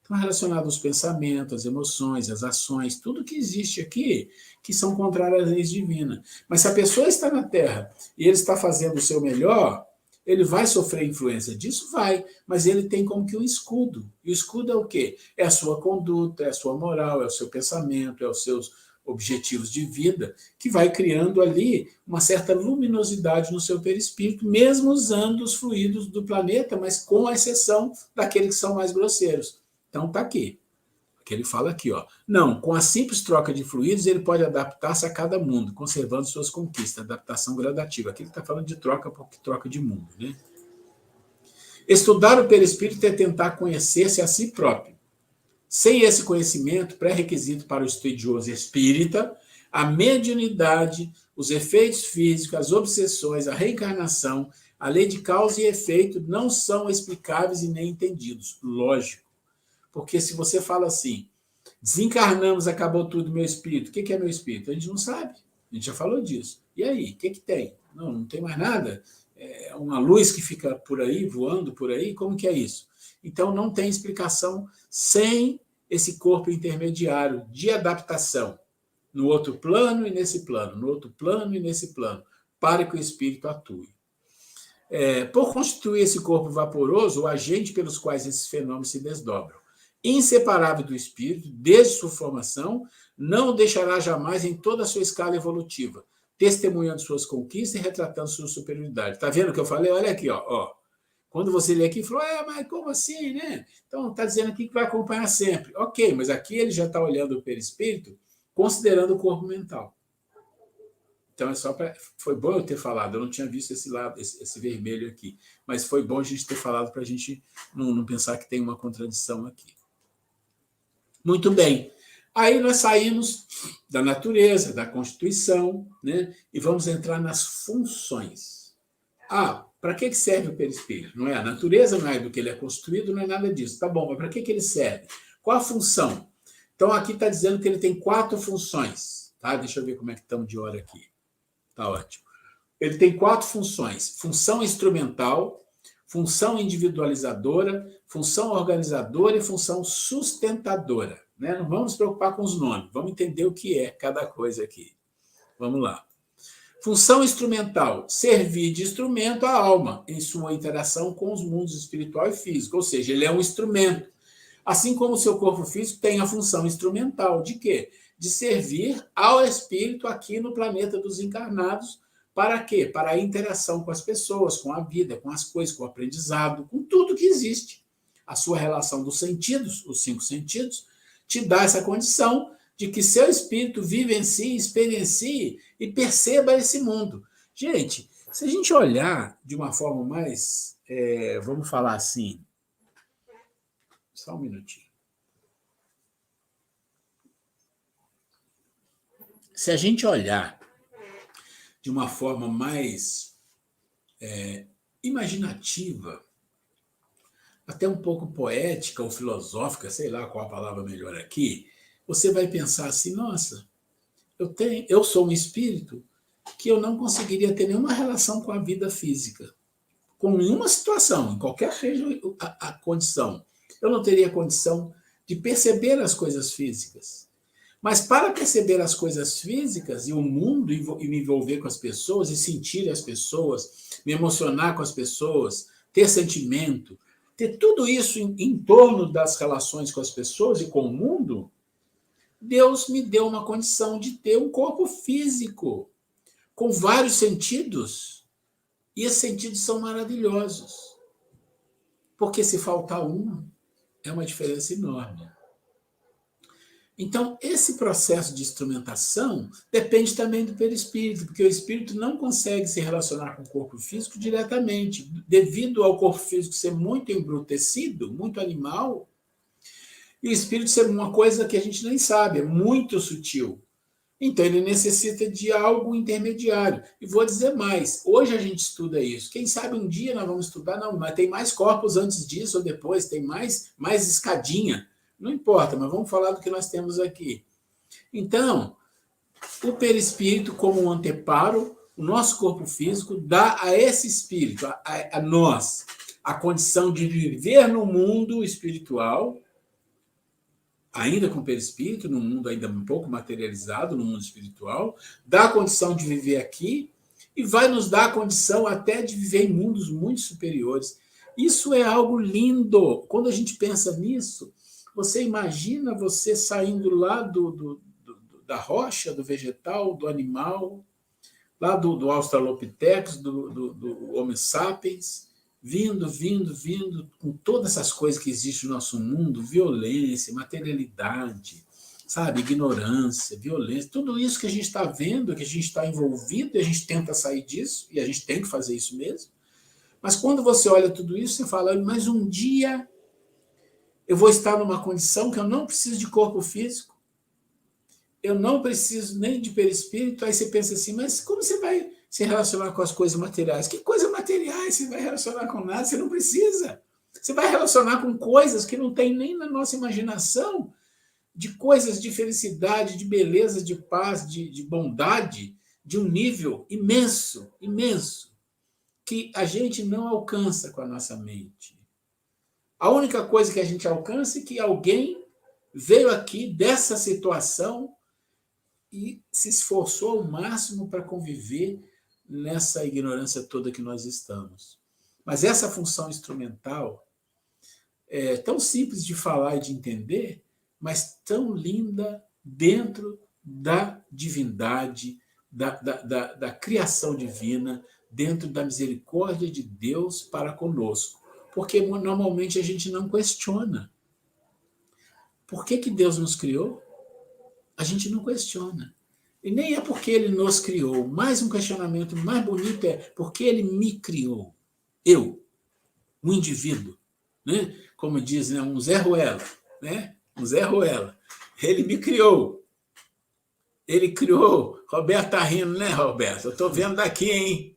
Estão relacionados aos pensamentos, às emoções, às ações, tudo que existe aqui, que são contrárias às leis divinas. Mas se a pessoa está na Terra e ele está fazendo o seu melhor, ele vai sofrer influência disso? Vai, mas ele tem como que um escudo. E o escudo é o quê? É a sua conduta, é a sua moral, é o seu pensamento, é os seus objetivos de vida, que vai criando ali uma certa luminosidade no seu perispírito, mesmo usando os fluidos do planeta, mas com a exceção daqueles que são mais grosseiros. Então está aqui. Que ele fala aqui, ó. Não, com a simples troca de fluidos, ele pode adaptar-se a cada mundo, conservando suas conquistas, adaptação gradativa. Aqui ele está falando de troca, porque troca de mundo, né? Estudar o perispírito é tentar conhecer-se a si próprio. Sem esse conhecimento, pré-requisito para o estudioso espírita, a mediunidade, os efeitos físicos, as obsessões, a reencarnação, a lei de causa e efeito não são explicáveis e nem entendidos. Lógico. Porque se você fala assim, desencarnamos, acabou tudo, meu espírito. O que é meu espírito? A gente não sabe. A gente já falou disso. E aí, o que tem? Não tem mais nada? É uma luz que fica por aí, voando por aí? Como que é isso? Então, não tem explicação sem esse corpo intermediário de adaptação no outro plano e nesse plano, no outro plano e nesse plano, para que o espírito atue. Por constituir esse corpo vaporoso, o agente pelos quais esses fenômenos se desdobram, inseparável do espírito, desde sua formação, não o deixará jamais em toda a sua escala evolutiva, testemunhando suas conquistas e retratando sua superioridade. Está vendo o que eu falei? Olha aqui, ó. Quando você lê aqui, falou, mas como assim, né? Então, está dizendo aqui que vai acompanhar sempre. Ok, mas aqui ele já está olhando o perispírito, considerando o corpo mental. Então, foi bom eu ter falado, eu não tinha visto esse lado, esse vermelho aqui, mas foi bom a gente ter falado para a gente não pensar que tem uma contradição aqui. Muito bem. Aí nós saímos da natureza, da Constituição, né? E vamos entrar nas funções. Para que serve o perispírito? Não é a natureza, não é do que ele é constituído, não é nada disso. Tá bom, mas para que ele serve? Qual a função? Então, aqui está dizendo que ele tem 4 funções. Tá? Deixa eu ver como é que estamos de hora aqui. Tá ótimo. Ele tem 4 funções. Função instrumental, função individualizadora, função organizadora e função sustentadora. Né? Não vamos nos preocupar com os nomes, vamos entender o que é cada coisa aqui. Vamos lá. Função instrumental, servir de instrumento à alma em sua interação com os mundos espiritual e físico, ou seja, ele é um instrumento. Assim como o seu corpo físico tem a função instrumental de quê? De servir ao espírito aqui no planeta dos encarnados Para quê? Para a interação com as pessoas, com a vida, com as coisas, com o aprendizado, com tudo que existe. A sua relação dos sentidos, os 5 sentidos, te dá essa condição de que seu espírito vivencie, experiencie e perceba esse mundo. Gente, se a gente olhar de uma forma mais, vamos falar assim, só um minutinho. Se a gente olhar de uma forma mais imaginativa, até um pouco poética ou filosófica, sei lá qual a palavra melhor aqui, você vai pensar assim, nossa, eu sou um espírito que eu não conseguiria ter nenhuma relação com a vida física, com nenhuma situação, em qualquer seja a condição. Eu não teria condição de perceber as coisas físicas. Mas para perceber as coisas físicas e o mundo e me envolver com as pessoas e sentir as pessoas, me emocionar com as pessoas, ter sentimento, ter tudo isso em torno das relações com as pessoas e com o mundo, Deus me deu uma condição de ter um corpo físico, com vários sentidos, e esses sentidos são maravilhosos. Porque se faltar um, é uma diferença enorme. Então, esse processo de instrumentação depende também do perispírito, porque o espírito não consegue se relacionar com o corpo físico diretamente, devido ao corpo físico ser muito embrutecido, muito animal, e o espírito ser uma coisa que a gente nem sabe, é muito sutil. Então, ele necessita de algo intermediário. E vou dizer mais, hoje a gente estuda isso. Quem sabe um dia nós vamos estudar, não, mas tem mais corpos antes disso ou depois, tem mais escadinha. Não importa, mas vamos falar do que nós temos aqui. Então, o perispírito, como um anteparo, o nosso corpo físico dá a esse espírito, a nós, a condição de viver no mundo espiritual, ainda com perispírito, num mundo ainda um pouco materializado, no mundo espiritual, dá a condição de viver aqui e vai nos dar a condição até de viver em mundos muito superiores. Isso é algo lindo. Quando a gente pensa nisso, você imagina você saindo lá da rocha, do vegetal, do animal, lá do Australopithecus, do Homo sapiens, vindo, com todas essas coisas que existem no nosso mundo, violência, materialidade, sabe, ignorância, violência, tudo isso que a gente está vendo, que a gente está envolvido, e a gente tenta sair disso, e a gente tem que fazer isso mesmo. Mas quando você olha tudo isso, você fala, mas um dia eu vou estar numa condição que eu não preciso de corpo físico, eu não preciso nem de perispírito. Aí você pensa assim, mas como você vai se relacionar com as coisas materiais? Que coisas materiais? Você vai relacionar com nada? Você não precisa. Você vai relacionar com coisas que não tem nem na nossa imaginação, de coisas de felicidade, de beleza, de paz, de bondade, de um nível imenso, imenso, que a gente não alcança com a nossa mente. A única coisa que a gente alcança é que alguém veio aqui dessa situação e se esforçou ao máximo para conviver nessa ignorância toda que nós estamos. Mas essa função instrumental é tão simples de falar e de entender, mas tão linda dentro da divindade, da criação divina, dentro da misericórdia de Deus para conosco. Porque normalmente a gente não questiona. Por que Deus nos criou? A gente não questiona. E nem é porque ele nos criou. Mais um questionamento mais bonito é porque ele me criou. Eu, um indivíduo, né? Como diz, né? Um Zé Ruela, né? Um Zé Ruela. Ele me criou. Ele criou. Roberto está rindo, né, Roberto? Eu estou vendo daqui, hein?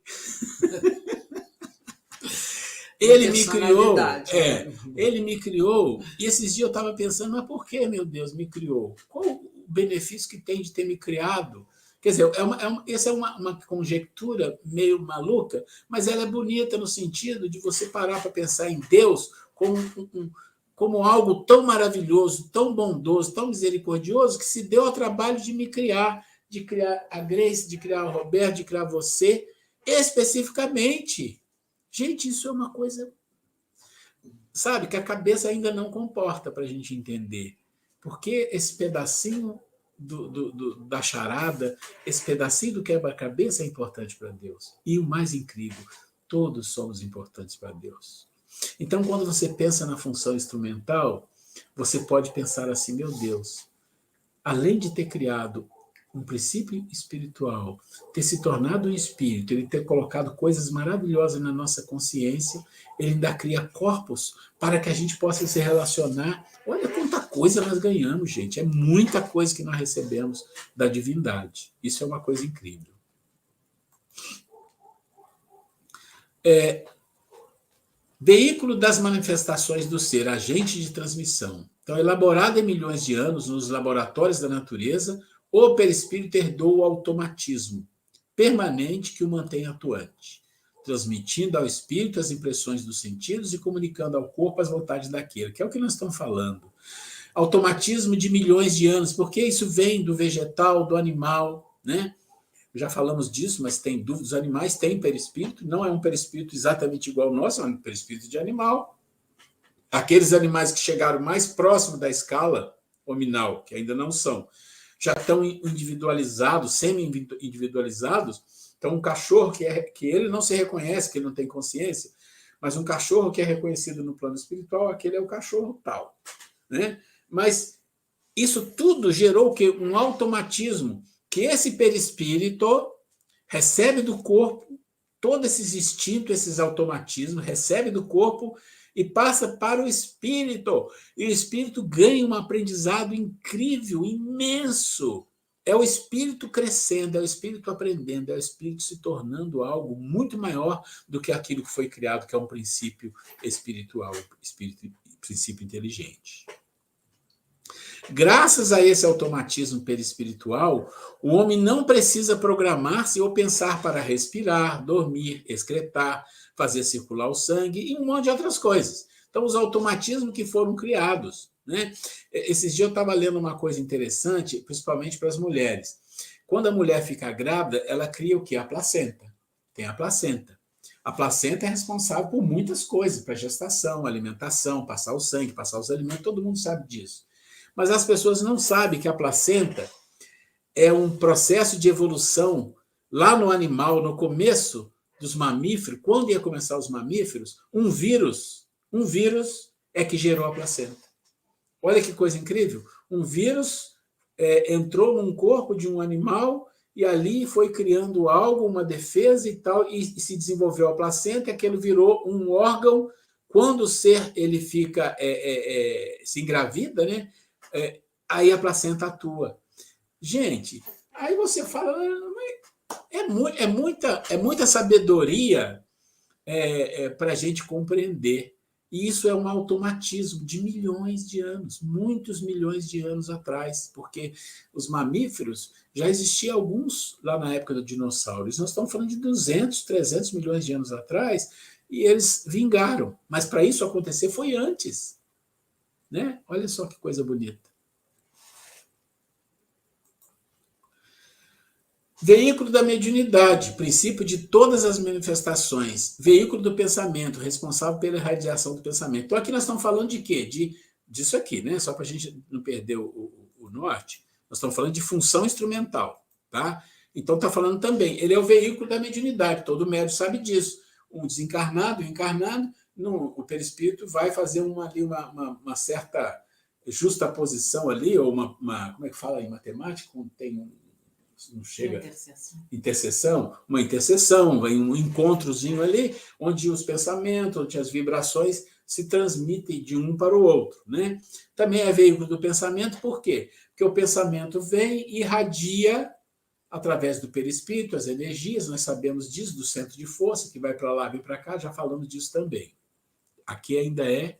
Ele me criou, ele me criou, e esses dias eu estava pensando, mas por que, meu Deus, me criou? Qual o benefício que tem de ter me criado? Quer dizer, essa é uma conjectura meio maluca, mas ela é bonita no sentido de você parar para pensar em Deus como algo tão maravilhoso, tão bondoso, tão misericordioso, que se deu ao trabalho de me criar, de criar a Grace, de criar o Roberto, de criar você, especificamente. Gente, isso é uma coisa, sabe, que a cabeça ainda não comporta para a gente entender. Porque esse pedacinho da charada, esse pedacinho do quebra-cabeça é importante para Deus. E o mais incrível, todos somos importantes para Deus. Então, quando você pensa na função instrumental, você pode pensar assim, meu Deus, além de ter criado um princípio espiritual, ter se tornado um espírito, ele ter colocado coisas maravilhosas na nossa consciência, ele ainda cria corpos para que a gente possa se relacionar. Olha quanta coisa nós ganhamos, gente. É muita coisa que nós recebemos da divindade. Isso é uma coisa incrível. Veículo das manifestações do ser, agente de transmissão. Então, elaborado em milhões de anos nos laboratórios da natureza, o perispírito herdou o automatismo permanente que o mantém atuante, transmitindo ao espírito as impressões dos sentidos e comunicando ao corpo as vontades daquele, que é o que nós estamos falando. Automatismo de milhões de anos, porque isso vem do vegetal, do animal, né? Já falamos disso, mas tem dúvidas. Os animais têm perispírito, não é um perispírito exatamente igual ao nosso, é um perispírito de animal. Aqueles animais que chegaram mais próximo da escala hominal, que ainda não são, já estão individualizados, semi-individualizados. Então, um cachorro que ele não se reconhece, que ele não tem consciência, mas um cachorro que é reconhecido no plano espiritual, aquele é o cachorro tal, né? Mas isso tudo gerou que um automatismo, que esse perispírito recebe do corpo todos esses instintos, esses automatismos, recebe do corpo e passa para o espírito. E o espírito ganha um aprendizado incrível, imenso. É o espírito crescendo, é o espírito aprendendo, é o espírito se tornando algo muito maior do que aquilo que foi criado, que é um princípio espiritual, princípio inteligente. Graças a esse automatismo perispiritual, o homem não precisa programar-se ou pensar para respirar, dormir, excretar, fazer circular o sangue e um monte de outras coisas. Então, os automatismos que foram criados, né? Esses dias eu estava lendo uma coisa interessante, principalmente para as mulheres. Quando a mulher fica grávida, ela cria o quê? A placenta. Tem a placenta. A placenta é responsável por muitas coisas, para gestação, alimentação, passar o sangue, passar os alimentos, todo mundo sabe disso. Mas as pessoas não sabem que a placenta é um processo de evolução lá no animal, no começo dos mamíferos, quando ia começar os mamíferos, um vírus é que gerou a placenta. Olha que coisa incrível. Um vírus entrou num corpo de um animal e ali foi criando algo, uma defesa e tal, e se desenvolveu a placenta, e aquilo virou um órgão. Quando o ser ele fica se engravida, né? Aí a placenta atua. Gente, aí você fala, é muita sabedoria para a gente compreender. E isso é um automatismo de milhões de anos, muitos milhões de anos atrás, porque os mamíferos, já existiam alguns lá na época do dinossauro. Nós estamos falando de 200, 300 milhões de anos atrás, e eles vingaram. Mas para isso acontecer foi antes. Né? Olha só que coisa bonita. Veículo da mediunidade, princípio de todas as manifestações. Veículo do pensamento, responsável pela irradiação do pensamento. Então, aqui nós estamos falando de quê? Disso aqui, né? Só para a gente não perder o norte. Nós estamos falando de função instrumental, tá? Então, está falando também, ele é o veículo da mediunidade, todo médium sabe disso. Um desencarnado, um encarnado, o perispírito vai fazer uma certa justaposição ali, ou como é que fala em matemática? Quando tem não chega. Uma interseção, vem um encontrozinho ali, onde os pensamentos, onde as vibrações se transmitem de um para o outro, né? Também é veículo do pensamento, por quê? Porque o pensamento vem e irradia através do perispírito, as energias, nós sabemos disso, do centro de força, que vai para lá, vem para cá, já falamos disso também. Aqui ainda é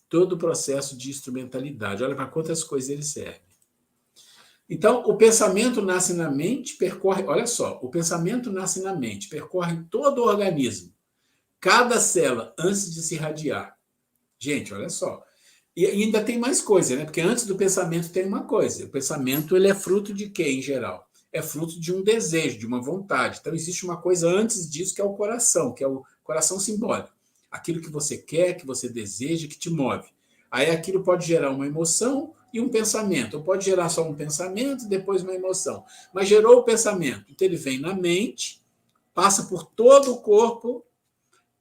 todo o processo de instrumentalidade. Olha para quantas coisas ele serve. Então, o pensamento nasce na mente, percorre... Olha só, o pensamento nasce na mente, percorre todo o organismo, cada célula, antes de se irradiar. Gente, olha só. E ainda tem mais coisa, né? Porque antes do pensamento tem uma coisa. O pensamento ele é fruto de quê, em geral? É fruto de um desejo, de uma vontade. Então, existe uma coisa antes disso, que é o coração, que é o coração simbólico. Aquilo que você quer, que você deseja, que te move. Aí aquilo pode gerar uma emoção, e um pensamento. Ou pode gerar só um pensamento e depois uma emoção. Mas gerou o pensamento. Então, ele vem na mente, passa por todo o corpo,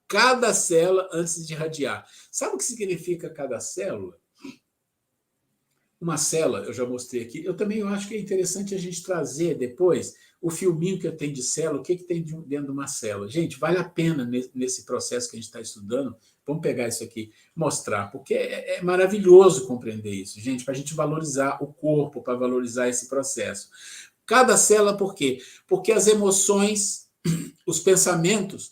cada célula antes de irradiar. Sabe o que significa cada célula? Uma célula, eu já mostrei aqui, eu também acho que é interessante a gente trazer depois o filminho que eu tenho de célula, o que tem dentro de uma célula. Gente, vale a pena nesse processo que a gente está estudando, vamos pegar isso aqui, mostrar, porque é maravilhoso compreender isso, gente, para a gente valorizar o corpo, para valorizar esse processo. Cada célula, por quê? Porque as emoções, os pensamentos,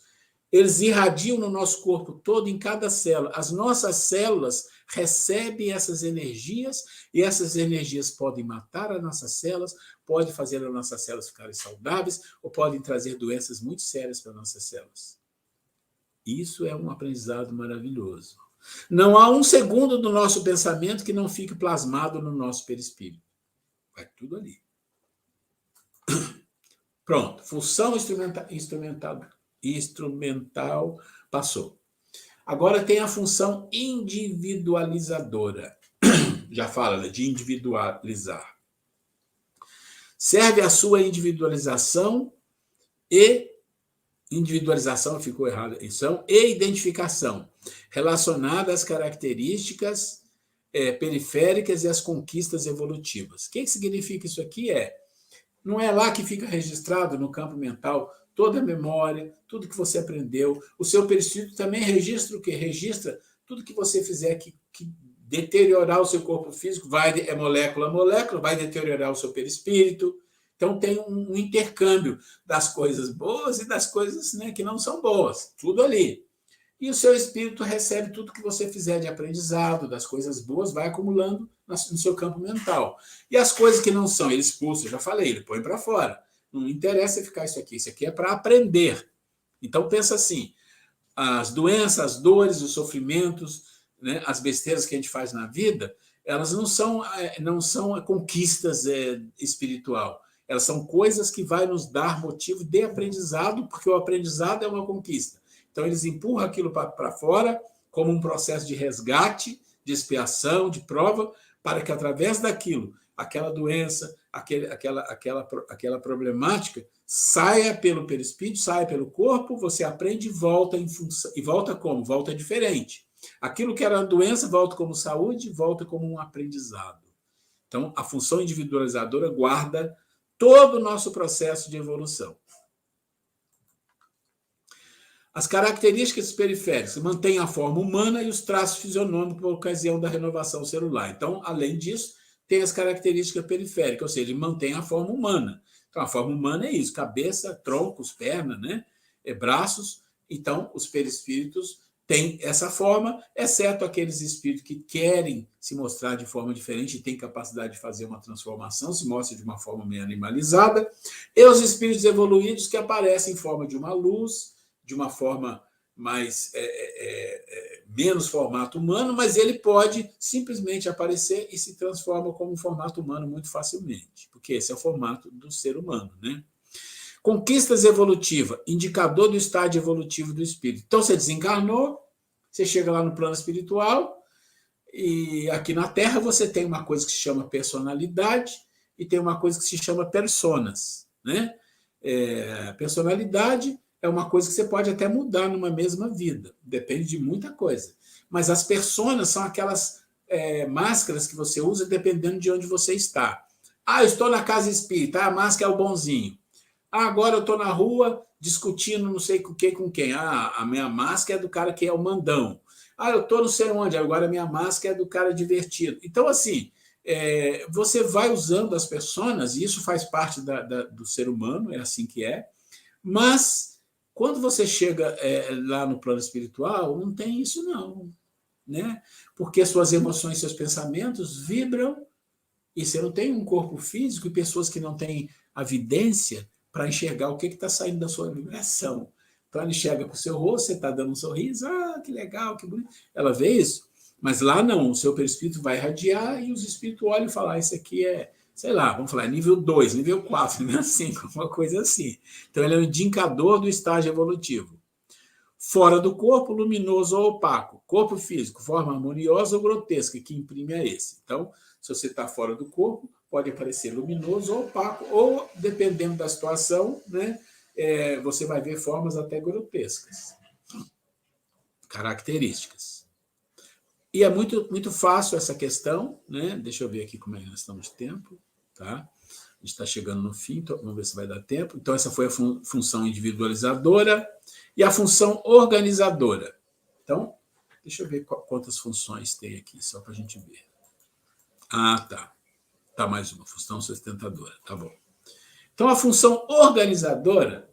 eles irradiam no nosso corpo todo, em cada célula. As nossas células recebem essas energias e essas energias podem matar as nossas células, podem fazer as nossas células ficarem saudáveis ou podem trazer doenças muito sérias para as nossas células. Isso é um aprendizado maravilhoso. Não há um segundo do nosso pensamento que não fique plasmado no nosso perispírito. Vai tudo ali. Pronto. Função instrumental passou. Agora tem a função individualizadora. Já fala, né, de individualizar. Serve a sua individualização, ficou errado, e identificação, relacionada às características periféricas e às conquistas evolutivas. O que significa isso aqui? Não é lá que fica registrado no campo mental toda a memória, tudo que você aprendeu. O seu perispírito também registra o quê? Registra tudo que você fizer que deteriorar o seu corpo físico, é molécula a molécula, vai deteriorar o seu perispírito. Então, tem um intercâmbio das coisas boas e das coisas, né, que não são boas. Tudo ali. E o seu espírito recebe tudo que você fizer de aprendizado, das coisas boas, vai acumulando no seu campo mental. E as coisas que não são, ele expulsa, eu já falei, ele põe para fora. Não interessa ficar isso aqui é para aprender. Então, pensa assim, as doenças, as dores, os sofrimentos, né, as besteiras que a gente faz na vida, elas não são conquistas espiritual. Elas são coisas que vai nos dar motivo de aprendizado, porque o aprendizado é uma conquista. Então, eles empurram aquilo para fora como um processo de resgate, de expiação, de prova, para que, através daquilo, aquela doença, aquela problemática, saia pelo perispírito, saia pelo corpo, você aprende e volta em função. E volta como? Volta diferente. Aquilo que era uma doença volta como saúde, volta como um aprendizado. Então, a função individualizadora guarda todo o nosso processo de evolução. As características periféricas mantêm a forma humana e os traços fisionômicos por ocasião da renovação celular. Então, além disso, tem as características periféricas, ou seja, ele mantém a forma humana. Então, a forma humana é isso, cabeça, troncos, pernas, né? Braços. Então, os perispíritos têm essa forma, exceto aqueles espíritos que querem se mostrar de forma diferente e têm capacidade de fazer uma transformação, se mostram de uma forma meio animalizada, e os espíritos evoluídos que aparecem em forma de uma luz, de uma forma mais menos formato humano, mas ele pode simplesmente aparecer e se transforma como um formato humano muito facilmente, porque esse é o formato do ser humano, né? Conquistas evolutivas, indicador do estágio evolutivo do espírito. Então, você desencarnou, você chega lá no plano espiritual, e aqui na Terra você tem uma coisa que se chama personalidade e tem uma coisa que se chama personas, né? Personalidade é uma coisa que você pode até mudar numa mesma vida, depende de muita coisa. Mas as personas são aquelas máscaras que você usa dependendo de onde você está. Eu estou na casa espírita, a máscara é o bonzinho. Agora eu estou na rua discutindo não sei com quem. A minha máscara é do cara que é o mandão. Eu estou não sei onde, agora a minha máscara é do cara divertido. Então, assim, você vai usando as personas, e isso faz parte do ser humano, é assim que é, mas quando você chega lá no plano espiritual, não tem isso não, né? Porque suas emoções, seus pensamentos vibram, e você não tem um corpo físico e pessoas que não têm a vidência para enxergar o que está saindo da sua vibração. Então, ela enxerga com o seu rosto, você está dando um sorriso, que legal, que bonito. Ela vê isso, mas lá não, o seu perispírito vai irradiar e os espíritos olham e falam, isso aqui é, sei lá, vamos falar, nível 2, nível 4, nível 5, uma coisa assim. Então, ele é um indicador do estágio evolutivo. Fora do corpo, luminoso ou opaco. Corpo físico, forma harmoniosa ou grotesca, que imprime é esse. Então, se você está fora do corpo, pode aparecer luminoso ou opaco, ou, dependendo da situação, né, você vai ver formas até grotescas. Características. E é muito, muito fácil essa questão, né? Deixa eu ver aqui como é que nós estamos de tempo. Tá? A gente está chegando no fim, então vamos ver se vai dar tempo. Então, essa foi a função individualizadora e a função organizadora. Então, deixa eu ver quantas funções tem aqui, só para a gente ver. Ah, tá. Tá, mais uma, função sustentadora. Tá bom. Então, a função organizadora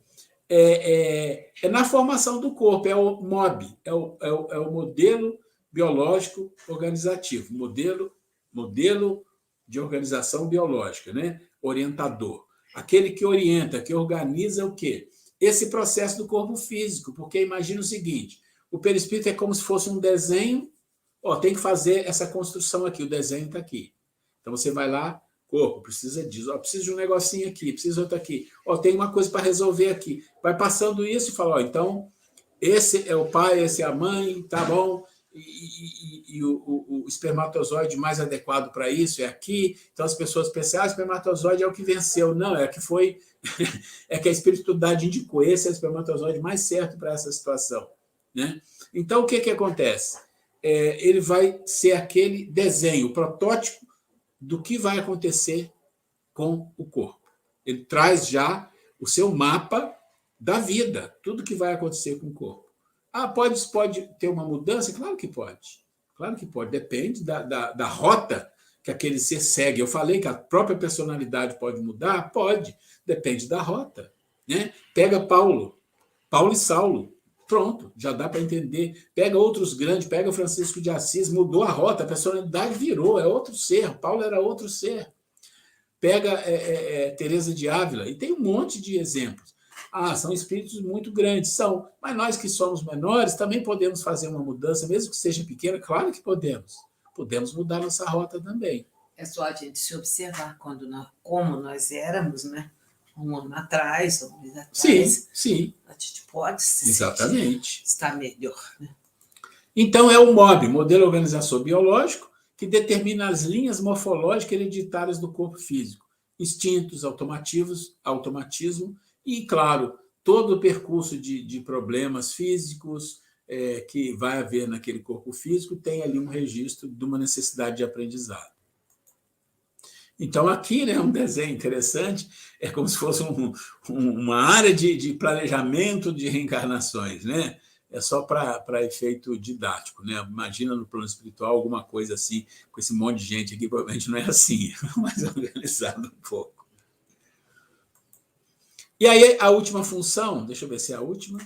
é na formação do corpo, é o MOB, é o modelo biológico organizativo, modelo de organização biológica, né? Orientador. Aquele que orienta, que organiza o quê? Esse processo do corpo físico, porque imagina o seguinte, o perispírito é como se fosse um desenho, tem que fazer essa construção aqui, o desenho está aqui. Então, você vai lá, corpo, precisa disso, precisa de um negocinho aqui, precisa de outro aqui, tem uma coisa para resolver aqui. Vai passando isso e fala, então, esse é o pai, esse é a mãe, tá bom, e o espermatozoide mais adequado para isso é aqui. Então, as pessoas pensam, o espermatozoide é o que venceu. Não, é que foi, é que a espiritualidade indicou, esse é o espermatozoide mais certo para essa situação. Né? Então, o que acontece? Ele vai ser aquele desenho, o protótipo do que vai acontecer com o corpo. Ele traz já o seu mapa da vida, tudo que vai acontecer com o corpo. Pode ter uma mudança? Claro que pode. Claro que pode. Depende da rota que aquele ser segue. Eu falei que a própria personalidade pode mudar? Pode. Depende da rota. Né? Pega Paulo e Saulo. Pronto, já dá para entender. Pega outros grandes, pega Francisco de Assis, mudou a rota, a personalidade virou, é outro ser. Paulo era outro ser. Pega Teresa de Ávila, e tem um monte de exemplos. São espíritos muito grandes, são. Mas nós que somos menores também podemos fazer uma mudança, mesmo que seja pequena, claro que podemos. Podemos mudar nossa rota também. É só a gente se observar como nós éramos, né? Um ano atrás, 2 anos atrás. Sim. A gente pode se Exatamente. estar melhor. Né? Então, é o MOB, Modelo Organização Biológico, que determina as linhas morfológicas hereditárias do corpo físico, instintos, automatismo e, claro, todo o percurso de problemas físicos que vai haver naquele corpo físico tem ali um registro de uma necessidade de aprendizado. Então, aqui, né, um desenho interessante, é como se fosse uma área de planejamento de reencarnações, né? É só para efeito didático, né? Imagina no plano espiritual alguma coisa assim, com esse monte de gente aqui, provavelmente não é assim, mas organizado um pouco. E aí, a última função, deixa eu ver se é a última.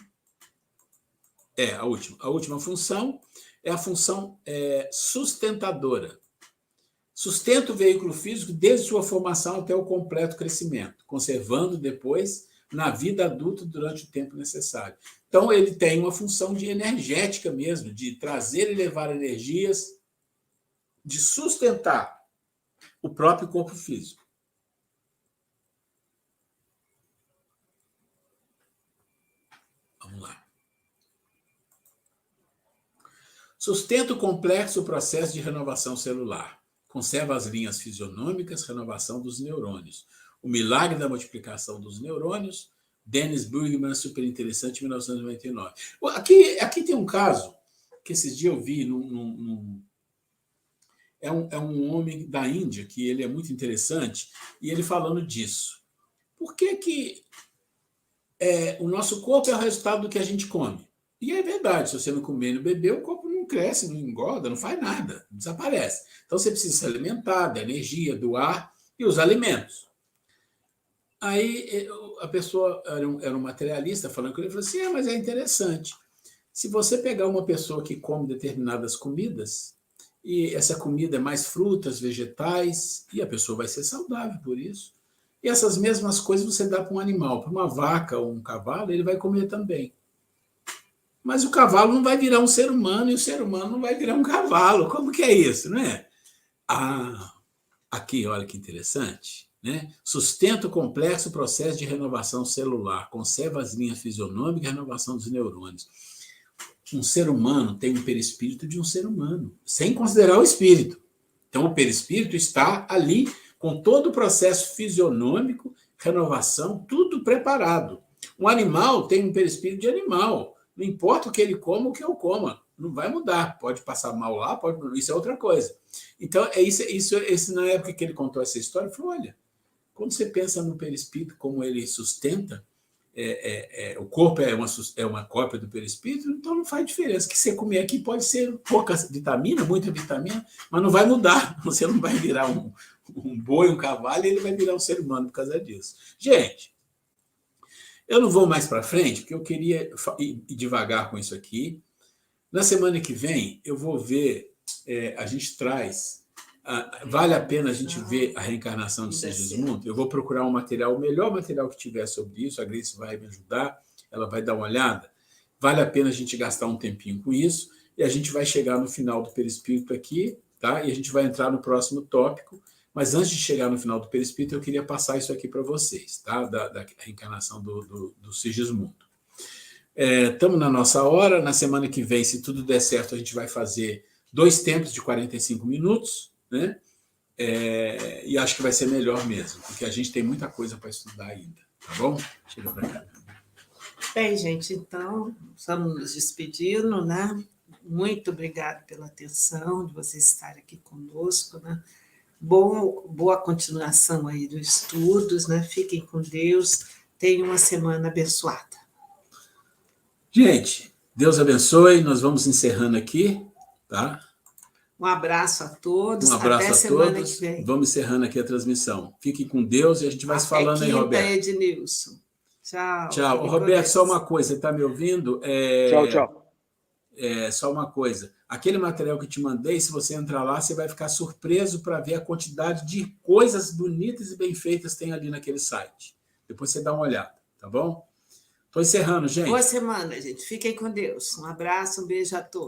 A última. A última função é a função sustentadora. Sustenta o veículo físico desde sua formação até o completo crescimento, conservando depois na vida adulta durante o tempo necessário. Então, ele tem uma função de energética mesmo, de trazer e levar energias, de sustentar o próprio corpo físico. Vamos lá. Sustenta o complexo processo de renovação celular. Conserva as linhas fisionômicas, renovação dos neurônios. O milagre da multiplicação dos neurônios, Dennis Burgman, super interessante, 1999. Aqui tem um caso que esses dias eu vi é um homem da Índia, que ele é muito interessante, e ele falando disso. Por que o nosso corpo é o resultado do que a gente come? E é verdade, se você não comer e não beber, o corpo não cresce, não engorda, não faz nada, desaparece. Então você precisa se alimentar da energia, do ar e os alimentos. Aí a pessoa era um materialista falando com ele, falou assim, mas é interessante. Se você pegar uma pessoa que come determinadas comidas, e essa comida é mais frutas, vegetais, e a pessoa vai ser saudável por isso. E essas mesmas coisas você dá para um animal, para uma vaca ou um cavalo, ele vai comer também. Mas o cavalo não vai virar um ser humano e o ser humano não vai virar um cavalo. Como que é isso, não é? Aqui, olha que interessante. Né? Sustenta o complexo processo de renovação celular, conserva as linhas fisionômicas e renovação dos neurônios. um ser humano tem um perispírito de um ser humano, sem considerar o espírito. Então, o perispírito está ali com todo o processo fisionômico, renovação, tudo preparado. Um animal tem um perispírito de animal. Não importa o que ele coma, o que eu coma. Não vai mudar. Pode passar mal lá, pode... isso é outra coisa. Então, na época que ele contou essa história, ele falou, olha, quando você pensa no perispírito, como ele sustenta, o corpo é uma cópia do perispírito, então não faz diferença. O que você comer aqui pode ser pouca vitamina, muita vitamina, mas não vai mudar. Você não vai virar um boi, um cavalo, e ele vai virar um ser humano por causa disso. Gente, eu não vou mais para frente, porque eu queria ir devagar com isso aqui. Na semana que vem, eu vou ver, a gente traz... vale a pena a gente ver a reencarnação de Sigismundo? Eu vou procurar um material, o melhor material que tiver sobre isso, a Grace vai me ajudar, ela vai dar uma olhada. Vale a pena a gente gastar um tempinho com isso, e a gente vai chegar no final do perispírito aqui, tá? E a gente vai entrar no próximo tópico, mas antes de chegar no final do perispírito, eu queria passar isso aqui para vocês, tá? Da reencarnação do Sigismundo. Estamos na nossa hora, na semana que vem, se tudo der certo, a gente vai fazer 2 tempos de 45 minutos, né? E acho que vai ser melhor mesmo, porque a gente tem muita coisa para estudar ainda, tá bom? Chega para cá. Bem, gente, então, estamos nos despedindo, né? Muito obrigado pela atenção, de vocês estarem aqui conosco, né? Boa continuação aí dos estudos, né? Fiquem com Deus, tenham uma semana abençoada. Gente, Deus abençoe, nós vamos encerrando aqui, tá? Um abraço a todos. Um abraço até a semana todos. Que vem. Vamos encerrando aqui a transmissão. Fiquem com Deus e a gente vai se falando aí, Roberto. Ednilson. Tchau. Tchau. Roberto, só uma coisa, você está me ouvindo? Tchau. Só uma coisa. Aquele material que eu te mandei, se você entrar lá, você vai ficar surpreso para ver a quantidade de coisas bonitas e bem feitas que tem ali naquele site. Depois você dá uma olhada, tá bom? Estou encerrando, gente. Boa semana, gente. Fiquem com Deus. Um abraço, um beijo a todos.